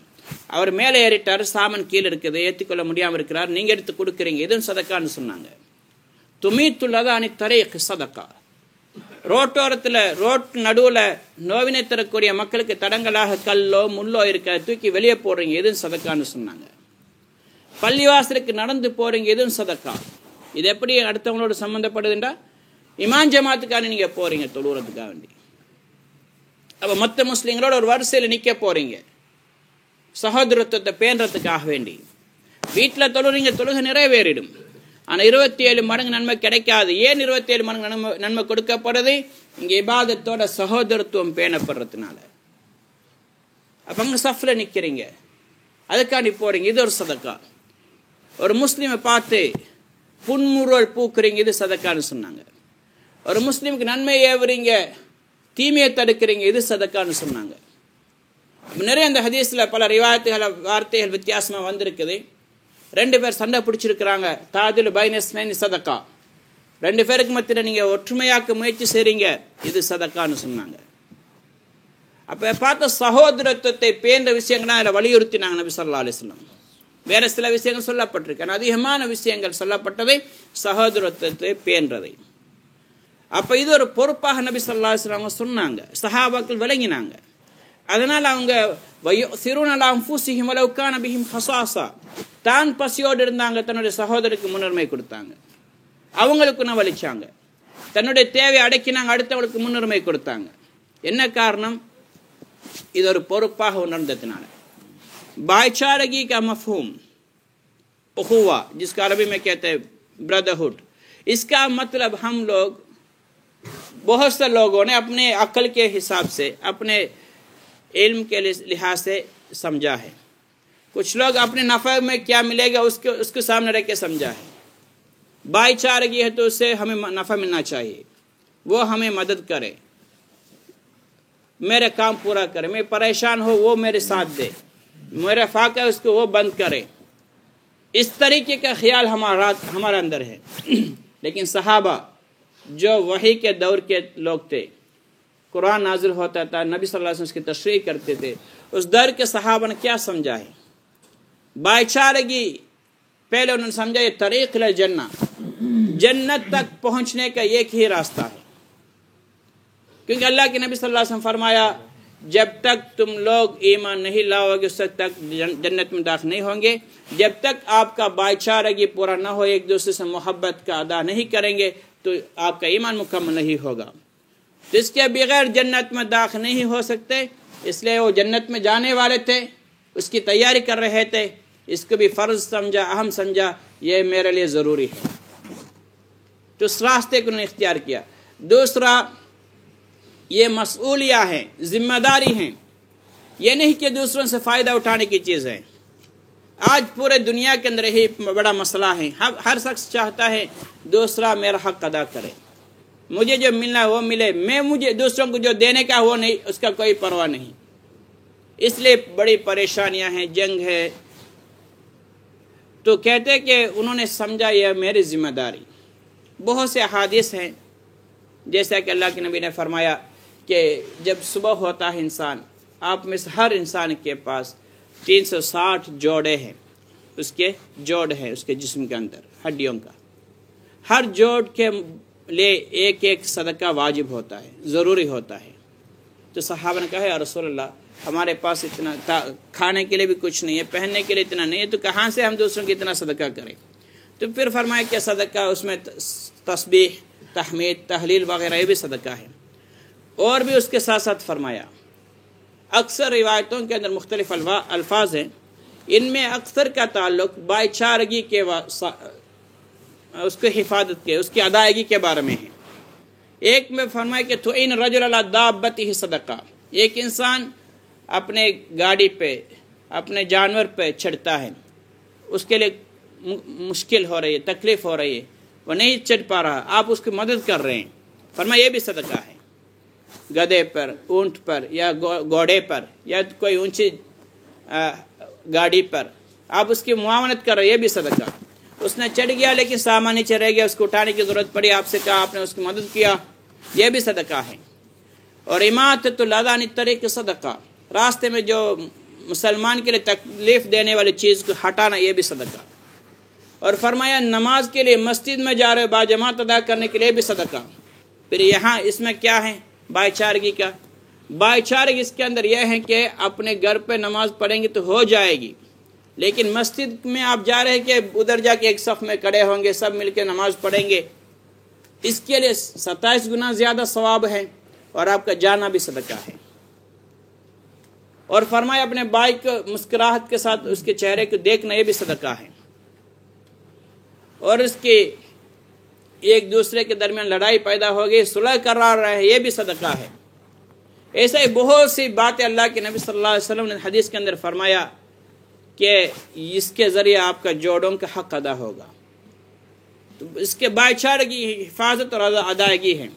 அவர் மேலே ஏறிட்டார், சாமன் கீழே இருக்குது, ஏற்றிக்கொள்ள முடியாமல் இருக்கிறார், நீங்கள் எடுத்து கொடுக்குறீங்க, இதுவும் சதக்கான்னு சொன்னாங்க. துமீத்துள்ளதா அனி தரீக் சதக்கா. ரோட்டோரத்தில், ரோட்டு நடுவில் நோவினை தரக்கூடிய மக்களுக்கு தடங்களாக கல்லோ முள்ளோ இருக்க தூக்கி வெளியே போடுறீங்க, எதுவும் சதக்கான்னு சொன்னாங்க. பள்ளிவாசலுக்கு நடந்து போறீங்க, எதுவும் சதக்கா. இது எப்படி அடுத்தவங்களோட சம்பந்தப்படுதுன்றா, இமாம் ஜமாத்துக்கான நீங்க போறீங்க தொழுறதுக்காக வேண்டி. அப்ப மற்ற முஸ்லிம்களோட ஒரு வரிசையில் நிக்க போறீங்க சகோதரத்துவத்தை பேன்றதுக்காக வேண்டி. வீட்டில் தொழுறீங்க, தொழுகை நிறைவேறிடும். ஆனால் 27 மடங்கு நன்மை கிடைக்காது. ஏன் 27 மடங்கு நன்மை கொடுக்கப்படுது? இங்கே இபாதத்தோட சகோதரத்துவம் பேணப்படுறதுனால. அப்ப அங்க சஃப்ல நிக்கிறீங்க, அதுக்காண்டி போறீங்க, இது ஒரு சதக்கா. ஒரு முஸ்லீமை பார்த்து புன்முறுவல் பூக்குறீங்க, இது சதக்கான்னு சொன்னாங்க. ஒரு முஸ்லீமுக்கு நன்மை ஏவுறீங்க, தீமையை தடுக்கிறீங்க, இது சதக்கான்னு சொன்னாங்க. நிறைய அந்த ஹதீஸ்ல பல ரிவாயத்துகள் வார்த்தைகள் வித்தியாசமா வந்திருக்குது. 2 பேர் சண்டை பிடிச்சிருக்கிறாங்க, தாதில் பைனஸ்னைன் சதக்கா. 2 பேருக்கு மத்தியில் நீங்க ஒற்றுமையாக்க முயற்சி செய்றீங்க, இது சதக்கான்னு சொன்னாங்க. அப்ப பார்த்த சகோதரத்துவத்தை பேர்ந்த விஷயங்கள் அதில் வலியுறுத்தினாங்க நபி ஸல்லல்லாஹு அலைஹி வஸல்லம். வேற சில விஷயங்கள் சொல்லப்பட்டிருக்கு, அதிகமான விஷயங்கள் சொல்லப்பட்டதை சகோதரத்துவத்தை பேர்ந்ததை. அப்ப இது ஒரு பொறுப்பாக நபி ஸல்லல்லாஹு அலைஹி வஸல்லம் சொன்னாங்க, சஹாபாக்கள் விளங்கினாங்க. அதனால அவங்க தான் பசியோடு இருந்தாங்க, தன்னுடைய சகோதரருக்கு முன்னுரிமை கொடுத்தாங்க, அவங்களுக்கு உணவளிச்சாங்க, தன்னுடைய தேவையை அடக்கினாங்க, அடுத்தவங்களுக்கு முன்னுரிமை கொடுத்தாங்க. என்ன காரணம்? இது ஒரு பொறுப்பாக உணர்ந்ததுனால. भाईचारगी का मफहूम उखुवा, जिसका अरबी में कहते हैं ब्रदरहुड, इसका मतलब हम लोग बहुत से लोगों ने अपने अक्ल के हिसाब से, अपने इल्म के लिहाज से समझा है. कुछ लोग अपने नफ़े में क्या मिलेगा उसके सामने रख के समझा है. بھائی چارگی ہے تو اس سے ہمیں نفع ملنا چاہیے، وہ ہمیں مدد کرے، میرے کام پورا کرے، میں پریشان ہو وہ میرے ساتھ دے، میرا فاقہ اس کو وہ بند کرے، اس طریقے کا خیال ہمارے اندر ہے۔ لیکن صحابہ جو وحی کے دور کے لوگ تھے، قرآن نازل ہوتا تھا، نبی صلی اللہ علیہ وسلم اس کی تشریح کرتے تھے، اس دور کے صحابہ نے کیا سمجھا ہے؟ بھائی چارگی پہلے انہوں نے سمجھا یہ طریق الجنہ، جنت تک پہنچنے کا ایک ہی راستہ ہے، کیونکہ اللہ کے نبی صلی اللہ علیہ وسلم فرمایا جب تک تم لوگ ایمان نہیں لاؤ گے اس وقت تک جنت میں داخل نہیں ہوں گے، جب تک آپ کا بھائی چارگی پورا نہ ہو، ایک دوسرے سے محبت کا ادا نہیں کریں گے تو آپ کا ایمان مکمل نہیں ہوگا، تو اس کے بغیر جنت میں داخل نہیں ہو سکتے۔ اس لیے وہ جنت میں جانے والے تھے، اس کی تیاری کر رہے تھے، اس کو بھی فرض سمجھا، اہم سمجھا، یہ میرے لیے ضروری ہے، تو اس راستے کو انہوں نے اختیار کیا۔ دوسرا، یہ مسئولیہ ہیں، ذمہ داری ہیں، یہ نہیں کہ دوسروں سے فائدہ اٹھانے کی چیز ہے۔ آج پورے دنیا کے اندر یہی بڑا مسئلہ ہے، ہر شخص چاہتا ہے دوسرا میرا حق ادا کرے، مجھے جو ملنا ہے وہ ملے، مجھے دوسروں کو جو دینے کا وہ نہیں، اس کا کوئی پرواہ نہیں، اس لیے بڑی پریشانیاں ہیں، جنگ ہے۔ تو کہتے کہ انہوں نے سمجھا یہ میری ذمہ داری۔ بہت سے احادیث ہیں، جیسا کہ اللہ کے نبی نے فرمایا کہ جب صبح ہوتا ہے انسان، آپ میں سے ہر انسان کے پاس 360 جوڑے ہیں، اس کے جوڑ ہے اس کے جسم کے اندر ہڈیوں کا، ہر جوڑ کے لیے ایک ایک صدقہ واجب ہوتا ہے، ضروری ہوتا ہے۔ تو صحابہ نے کہا یا رسول اللہ ہمارے پاس اتنا کھانے کے لیے بھی کچھ نہیں ہے، پہننے کے لیے اتنا نہیں ہے، تو کہاں سے ہم دوسروں کی اتنا صدقہ کریں؟ تو پھر فرمایا کہ صدقہ اس میں تسبیح، تحمید، تحلیل وغیرہ یہ بھی صدقہ ہے۔ اور بھی اس کے ساتھ ساتھ فرمایا اکثر روایتوں کے اندر مختلف الفاظ ہیں، ان میں اکثر کا تعلق بھائی چارگی کے اس کو حفاظت کے، اس کی ادائیگی کے بارے میں ہے۔ ایک میں فرمایا کہ تعین رجل علی دابتہ صدقہ، ایک انسان اپنے گاڑی پہ، اپنے جانور پہ چڑھتا ہے، اس کے لیے مشکل ہو رہی ہے، تکلیف ہو رہی ہے، وہ نہیں چڑھ پا رہا، آپ اس کی مدد کر رہے ہیں، فرمایا یہ بھی صدقہ ہے۔ گدھے پر، اونٹ پر یا گھوڑے پر یا کوئی اونچی گاڑی پر آپ اس کی معاونت کر رہے ہیں، یہ بھی صدقہ۔ اس نے چڑھ گیا لیکن سامان نیچے رہ گیا، اس کو اٹھانے کی ضرورت پڑی، آپ سے کہا، آپ نے اس کی مدد کیا، یہ بھی صدقہ ہے۔ اور اماطۃ الاذی عن الطریق صدقہ، راستے میں جو مسلمان کے لیے تکلیف دینے والی چیز کو ہٹانا، یہ بھی صدقہ۔ اور فرمایا نماز کے لیے مسجد میں جا رہے باجماعت ادا کرنے کے لیے بھی صدقہ۔ پھر یہاں اس میں کیا ہے بھائی چارگی کا؟ بھائی چارگی اس کے اندر یہ ہے کہ اپنے گھر پہ نماز پڑھیں گے تو ہو جائے گی، لیکن مسجد میں آپ جا رہے ہیں کہ ادھر جا کے ایک صف میں کھڑے ہوں گے، سب مل کے نماز پڑھیں گے، اس کے لیے 27 گنا زیادہ ثواب ہے، اور آپ کا جانا بھی صدقہ ہے۔ اور فرمایا اپنے بھائی کو مسکراہٹ کے ساتھ اس کے چہرے کو دیکھنا، یہ بھی صدقہ ہے۔ اور اس کی ایک دوسرے کے درمیان لڑائی پیدا ہو گئی، صلح کرا رہا ہے، یہ بھی صدقہ ہے۔ ایسے ہی بہت سی باتیں اللہ کے نبی صلی اللہ علیہ وسلم نے حدیث کے اندر فرمایا کہ اس کے ذریعے آپ کا جوڑوں کا حق ادا ہوگا، تو اس کے بھائی چارگی حفاظت اور ادائیگی ہے۔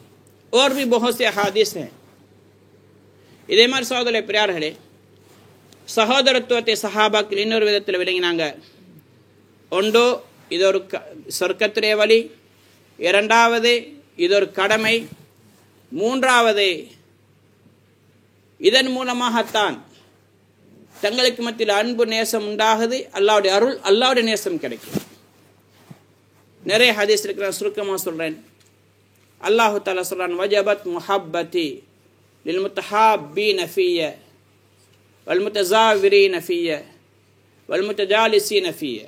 اور بھی بہت سے احادیث ہیں۔ ಇದೇ மாதிரி ಸಹೋದರರೇ ಪ್ರಿಯರೇ, ಸಹೋದರತ್ವತೆ ಸಹಾಬಾಕ್ಕಿൽ ಇನ್ನೊരു വിധത്തിൽ വിലങ്ങിനാങ്ക ஒன்று இது ஒரு சொர்க்கத்துடைய வழி, இரண்டாவது இது ஒரு கடமை, மூன்றாவது இதன் மூலமாகத்தான் தங்களுக்கு மத்தியில் அன்பு நேசம் உண்டாகுது, அல்லாஹ்வுடைய அருள் அல்லாஹ்வுடைய நேசம் கிடைக்கும். நிறைய ஹதீஸ் இருக்கு, நான் சுருக்கமாக சொல்றேன். அல்லாஹ் தஆலா சொல்றான், வஜபத் முஹப்பதி லில் முத்தஹாப்பீன ஃபிய வல் முத்தஸாவிரீன ஃபிய வல் முத்தஜாலிஸீன ஃபிய.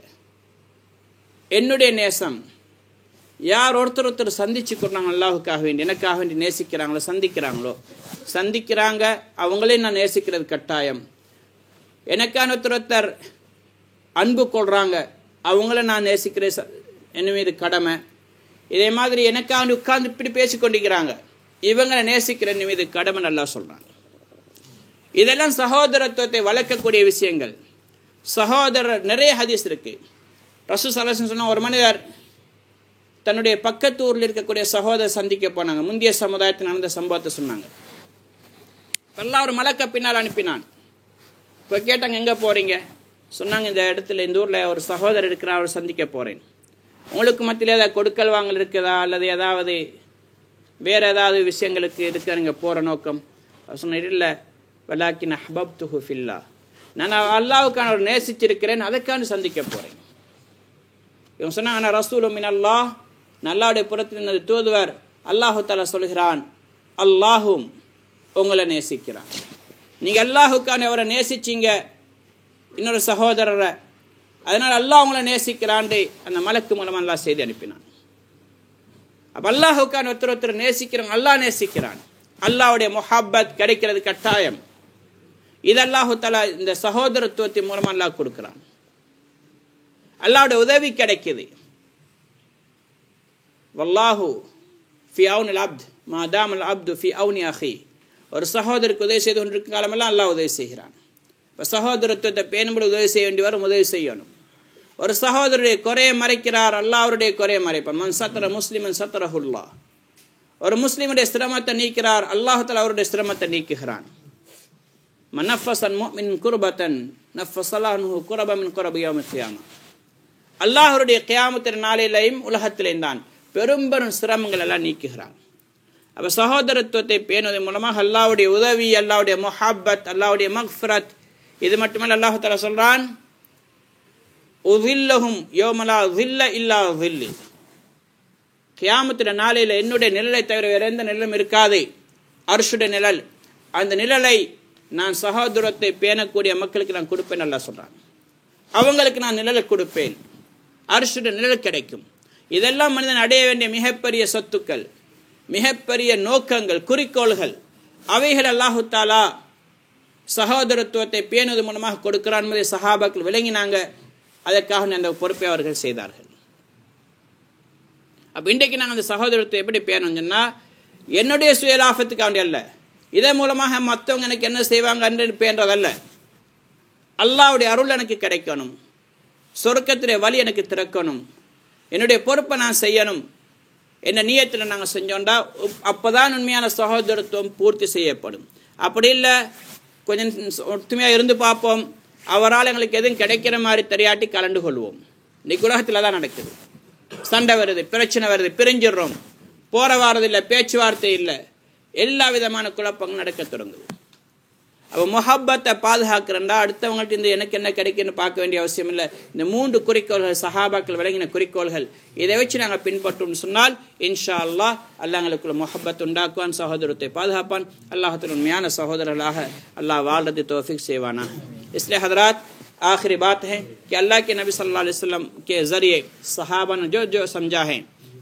என்னுடைய நேசம் யார் ஒருத்தர் சந்திச்சுக்கிறாங்க அல்லாஹுக்காக வேண்டி, எனக்காக வேண்டி நேசிக்கிறாங்களோ, சந்திக்கிறாங்க, அவங்களே நான் நேசிக்கிறது கட்டாயம். எனக்கான ஒருத்தர் அன்பு கொள்றாங்க, அவங்கள நான் நேசிக்கிறேன், என்ன மீது கடமை. இதே மாதிரி எனக்காக உட்கார்ந்து இப்படி பேசிக்கொண்டிருக்கிறாங்க, இவங்களை நேசிக்கிற மீது கடமை நல்லா சொல்றாங்க. இதெல்லாம் சகோதரத்துவத்தை வளர்க்கக்கூடிய விஷயங்கள். சகோதரர் நிறைய ஹதீஸ் இருக்கு. ரசூல் ஸல்லல்லாஹு அலைஹி வஸல்லம் சொன்ன, ஒரு மனிதர் தன்னுடைய பக்கத்து ஊரில் இருக்கக்கூடிய சகோதரர் சந்திக்க போனாங்க. முந்தைய சமுதாயத்தில் நடந்த சம்பவத்தை சொன்னாங்க. அல்லாஹ் ஒரு மலக்க பின்னால் அனுப்பினான். இப்போ கேட்டாங்க, எங்கே போகிறீங்க? சொன்னாங்க, இந்த இடத்துல இந்த ஊரில் ஒரு சகோதரர் இருக்கிறார், அவர் சந்திக்க போகிறேன். உங்களுக்கு மத்தியில் ஏதாவது கொடுக்கல் வாங்கல் இருக்குதா அல்லது ஏதாவது வேறு ஏதாவது விஷயங்களுக்கு இருக்க நீங்கள் போகிற நோக்கம்? அவர் சொன்னார், இல்லை, வலாக்கின் அஹ்பப்துஹு ஃபில்லா, நான் அல்லாஹ்வுக்கான ஒரு நேசிச்சிருக்கிறேன், அதற்கான சந்திக்க போகிறேன். இவங்க சொன்னாங்க, ஆனால் ரசூலும் மின் அல்லாஹ், அல்லாஹ்வுடைய புறத்தில் தூதுவர், அல்லாஹு தஆலா சொல்கிறான், அல்லாஹும் உங்களை நேசிக்கிறான். நீங்கள் அல்லாஹுக்கான அவரை நேசிச்சிங்க, இன்னொரு சகோதரரை, அதனால் அல்லாஹ் உங்களை நேசிக்கிறான் அந்த மலக்கு மூலமாக அல்லாஹ் செய்தி அனுப்பினான். அப்போ அல்லாஹுக்கான ஒருத்தர் நேசிக்கிறான், அல்லாஹ் நேசிக்கிறான். அல்லாஹ்வுடைய முஹப்பத் கிடைக்கிறது கட்டாயம். இது அல்லாஹு தஆலா இந்த சகோதரத்துவத்தின் மூலமாக அல்லாஹ் கொடுக்கிறான். அல்லாஹ்வுடைய உதவி கிடைக்குது. வல்லாஹு ஃபி அவுனில் அப்த் மா தாமல் அப்து ஃபி அவுனி அஹி. ஒரு சகோதரருக்கு உதவி செய்து கொண்டிருக்கும் காலமெல்லாம் அல்லாஹ் உதவி செய்கிறான். இப்போ சகோதரத்துவத்தை பேணும்படி உதவி செய்ய வேண்டியவர் உதவி செய்யணும். ஒரு சகோதரருடைய குறையை மறைக்கிறார், அல்லாஹ் அவருடைய குறையை மறைப்பான். மன் சத்தர முஸ்லிமன் சத்தரஹுல்லா. ஒரு முஸ்லிமுடைய சிரமத்தை நீக்கிறார், அல்லாஹ் தஆலா அவருடைய சிரமத்தை நீக்குகிறான். மனஃபஸன் முஃமின் குர்பத்தன் நஃபஸலஹு குர்ப மின் குர்பி யௌமில் கியாமா. அல்லாஹ்வுடைய கியாமத்தின் நாளிலேயும் உலகத்திலேயும் தான் பெரும் பெரும் சிரமங்கள் எல்லாம் நீக்குகிறான். அப்போ சகோதரத்துவத்தை பேணுவதன் மூலமாக அல்லாஹ்வுடைய உதவி, அல்லாஹ்வுடைய முஹப்பத், அல்லாஹ்வுடைய மக்ஃபிரத். இது மட்டுமல்ல, அல்லாஹ் தஆலா சொல்றான், உஸில்லஹும் யௌம லா ஸில்ல இல்லா ஸில்லி. கியாமத்தின் நாளில் என்னுடைய நிழலை தவிர வேறு எந்த நிழலும் இருக்காது, அர்ஷுடைய நிழல். அந்த நிழலை நான் சகோதரத்தை பேணக்கூடிய மக்களுக்கு நான் கொடுப்பேன் அல்லாஹ் சொல்றான். அவங்களுக்கு நான் நிழலை கொடுப்பேன், அர்ஷுடைய நிழல் கிடைக்கும். இதெல்லாம் மனிதன் அடைய வேண்டிய மிகப்பெரிய சொத்துக்கள், மிகப்பெரிய நோக்கங்கள், குறிக்கோள்கள். அவைகள் அல்லாஹு தஆலா சகோதரத்துவத்தை பேணுவது மூலமாக கொடுக்கிறான் என்பதை சஹாபாக்கள் விளங்கினாங்க. அதற்காக அந்த பொறுப்பை அவர்கள் செய்தார்கள். அப்போ இன்றைக்கு நாங்கள் அந்த சகோதரத்தை எப்படி பேணணும் சொன்னால், என்னுடைய சுயலாபத்துக்காண்டி அல்ல, இதன் மூலமாக மற்றவங்க எனக்கு என்ன செய்வாங்க என்று பேன்றதல்ல. அல்லாஹ்வுடைய அருள் எனக்கு கிடைக்கணும், சொர்க்கத்துடைய வழி எனக்கு திறக்கணும், என்னுடைய பொறுப்பை நான் செய்யணும் என்ன நியத்தில் நாங்கள் செஞ்சோண்டா அப்போதான் உண்மையான சகோதரத்துவம் பூர்த்தி செய்யப்படும். அப்படி இல்லை, கொஞ்சம் ஒற்றுமையாக இருந்து பார்ப்போம், அவரால் எங்களுக்கு எதுவும் கிடைக்கிற மாதிரி தெரியாட்டி கலந்து கொள்வோம். இன்னைக்கு உலகத்தில் தான் நடக்குது. சண்டை வருது, பிரச்சனை வருது, பிரிஞ்சிடுறோம், போற வாரதில்லை, பேச்சுவார்த்தை இல்லை, எல்லா விதமான குழப்பங்கள் நடக்க தொடங்குது. அப்போ முஹப்பத்தை பாதுகாக்கிறண்டா அடுத்தவங்கள்ட்ட இந்த எனக்கு என்ன கிடைக்குன்னு பார்க்க வேண்டிய அவசியம் இல்லை. இந்த 3 குறிக்கோள்கள் சஹாபாக்கள் விளங்கின குறிக்கோள்கள், இதை வச்சு நாங்கள் பின்பற்றோம்னு சொன்னால் இன்ஷா அல்லாஹ் அல்லாஹ்ங்களுக்குள்ள முஹப்பத் உண்டாக்குவான், சகோதரத்தை பாதுகாப்பான். அல்லாஹ்வுடைய உண்மையான சகோதரர்களாக அல்லாஹ் வாழ்றது तौफीक सेवाना। इसलिए हजरात आखिरी बात है कि अल्लाह के नबी सल्लल्लाहु अलैहि वसल्लम के ज़रिए सहाबा ने जो जो समझा है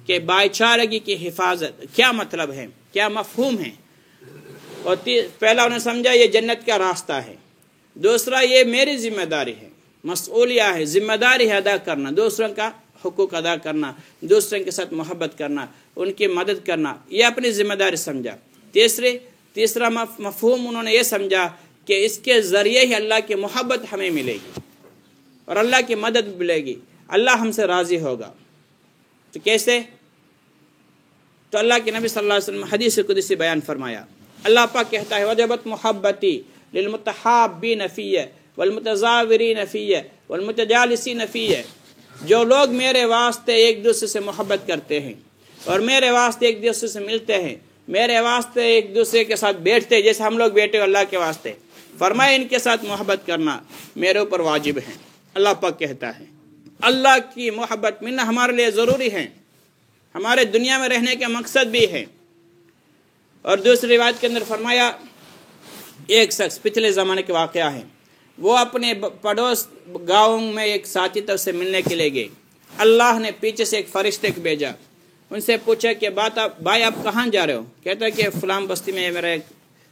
कि भाईचारगी की हिफाजत क्या मतलब है, क्या मफहूम है। और पहला उन्हें समझा ये जन्नत का रास्ता है, दूसरा ये मेरी जिम्मेदारी है, मसऊलिया है, जिम्मेदारी है अदा करना, दूसरों का हुकूक अदा करना, दूसरों के साथ मोहब्बत करना, उनकी मदद करना, ये अपनी जिम्मेदारी समझा। तीसरा मफहूम उन्होंने ये समझा कि इसके ज़रिए ही अल्लाह की मोहब्बत हमें मिलेगी और अल्लाह की मदद मिलेगी, अल्लाह हमसे राज़ी होगा। तो कैसे? तो अल्लाह के नबी सल्लल्लाहु अलैहि वसल्लम हदीस कुदसी बयान फरमाया, अल्लाह पाक कहता है, वजबत मोहब्बती लिलमुतहाब्बीन फ़िय्या वलमुतज़ाविरीन फ़िय्या वलमुतजालिसीन फ़िय्या। जो लोग मेरे वास्ते एक दूसरे से मोहब्बत करते हैं और मेरे वास्ते एक दूसरे से मिलते हैं, मेरे वास्ते एक दूसरे के साथ बैठते हैं, जैसे हम लोग बैठे अल्लाह के वास्ते, फरमाए इनके साथ मोहब्बत करना मेरे ऊपर वाजिब है। अल्लाह पाक कहता है अल्लाह की मोहब्बत मिलना हमारे लिए ज़रूरी है, हमारे दुनिया में रहने का मकसद भी है। और दूसरी रिवायत के अंदर फरमाया, एक शख्स पिछले ज़माने के वाक़या है, वो अपने पड़ोस गाँव में एक साथी तब से मिलने के लिए गए। अल्लाह ने पीछे से एक फरिश्ते को भेजा, उनसे पूछा कि भाई आप कहाँ जा रहे हो? कहता है कि फ़लाँ बस्ती में मेरा एक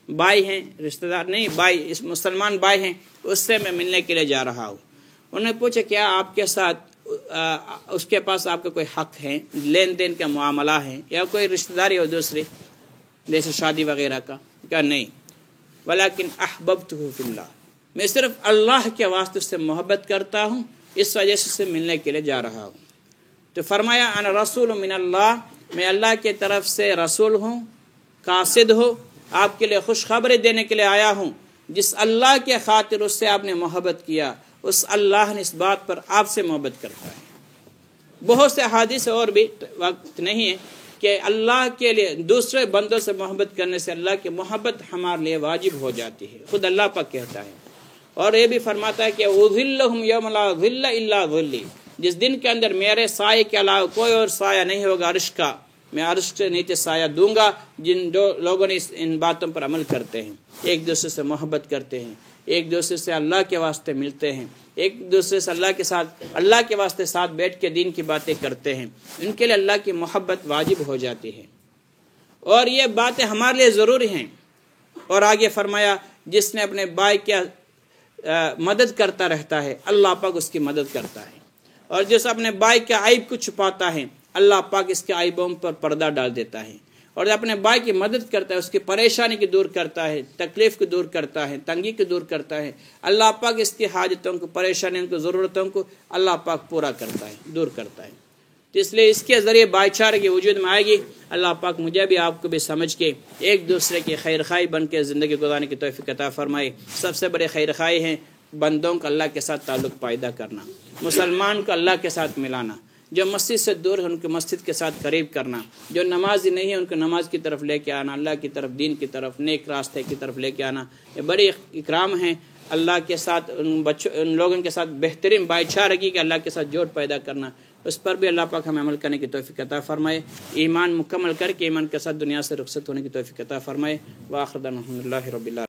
भाई हैं, रिश्तेदार नहीं भाई, इस मुसलमान भाई हैं, उससे मैं मिलने के लिए जा रहा हूँ। उन्होंने पूछा क्या आपके साथ उसके पास आपका कोई हक़ है, लेन देन का मामला है या कोई रिश्तेदारी हो दूसरी, जैसे शादी वगैरह का? क्या नहीं, वलाकिन अहबब्तुहु फिल्लाह, मैं सिर्फ अल्लाह के वास्ते से मोहब्बत करता हूँ, इस वजह से मिलने के लिए जा रहा हूँ। تو فرمایا انا رسول من اللہ، میں اللہ کی طرف سے رسول ہوں، قاصد ہوں، آپ کے لیے خوشخبری دینے کے لیے آیا ہوں۔ جس اللہ کے خاطر اس سے آپ نے محبت کیا، اس اللہ نے اس بات پر آپ سے محبت کرتا ہے۔ بہت سے احادیث اور بھی وقت نہیں ہے کہ اللہ کے لیے دوسرے بندوں سے محبت کرنے سے اللہ کی محبت ہمارے لیے واجب ہو جاتی ہے، خود اللہ پاک کہتا ہے۔ اور یہ بھی فرماتا ہے کہ اُذِلُّهُمْ يَوْمَ لَا ظِلَّ إِلَّا ظِلِّي، جس دن کے اندر میرے سائے کے علاوہ کوئی اور سایہ نہیں ہوگا عرش کا، میں عرش سے نیچے سایہ دوں گا جو لوگوں نے ان باتوں پر عمل کرتے ہیں، ایک دوسرے سے محبت کرتے ہیں، ایک دوسرے سے اللہ کے واسطے ملتے ہیں، ایک دوسرے سے اللہ کے واسطے ساتھ بیٹھ کے دین کی باتیں کرتے ہیں، ان کے لیے اللہ کی محبت واجب ہو جاتی ہے، اور یہ باتیں ہمارے لیے ضروری ہیں۔ اور آگے فرمایا جس نے اپنے بھائی کی مدد کرتا رہتا ہے اللہ پاک اس کی مدد کرتا ہے، اور جس اپنے بھائی کے عیب کو چھپاتا ہے اللہ پاک اس کے عیبوں پر پردہ ڈال دیتا ہے، اور جو اپنے بھائی کی مدد کرتا ہے اس کی پریشانی کی دور کرتا ہے، تکلیف کو دور کرتا ہے، تنگی کو دور کرتا ہے، اللہ پاک اس کی حاجتوں کو، پریشانیوں کو، ضرورتوں کو اللہ پاک پورا کرتا ہے، دور کرتا ہے۔ تو اس لیے اس کے ذریعے بھائی چارے کی وجود میں آئے گی۔ اللہ پاک مجھے بھی آپ کو بھی سمجھ کے ایک دوسرے کی خیر خواہ بن کے زندگی گزارنے کی توفیق عطا فرمائے۔ سب سے بڑے خیر خواہ ہیں بندوں کا اللہ کے ساتھ تعلق پیدا کرنا، مسلمان کو اللہ کے ساتھ ملانا، جو مسجد سے دور ہے ان کو مسجد کے ساتھ قریب کرنا، جو نمازی نہیں ہے ان کو نماز کی طرف لے کے آنا، اللہ کی طرف، دین کی طرف، نیک راستے کی طرف لے کے آنا۔ یہ بڑے اکرام ہیں اللہ کے ساتھ، ان لوگوں کے ساتھ بہترین بھائی چارگی کہ اللہ کے ساتھ جوڑ پیدا کرنا، اس پر بھی اللہ پاک ہمیں عمل کرنے کی توفیق عطا فرمائے، ایمان مکمل کر کے ایمان کے ساتھ دنیا سے رخصت ہونے کی توفیق عطا فرمائے۔ وآخر دعوانا الحمدللہ رب العالمین۔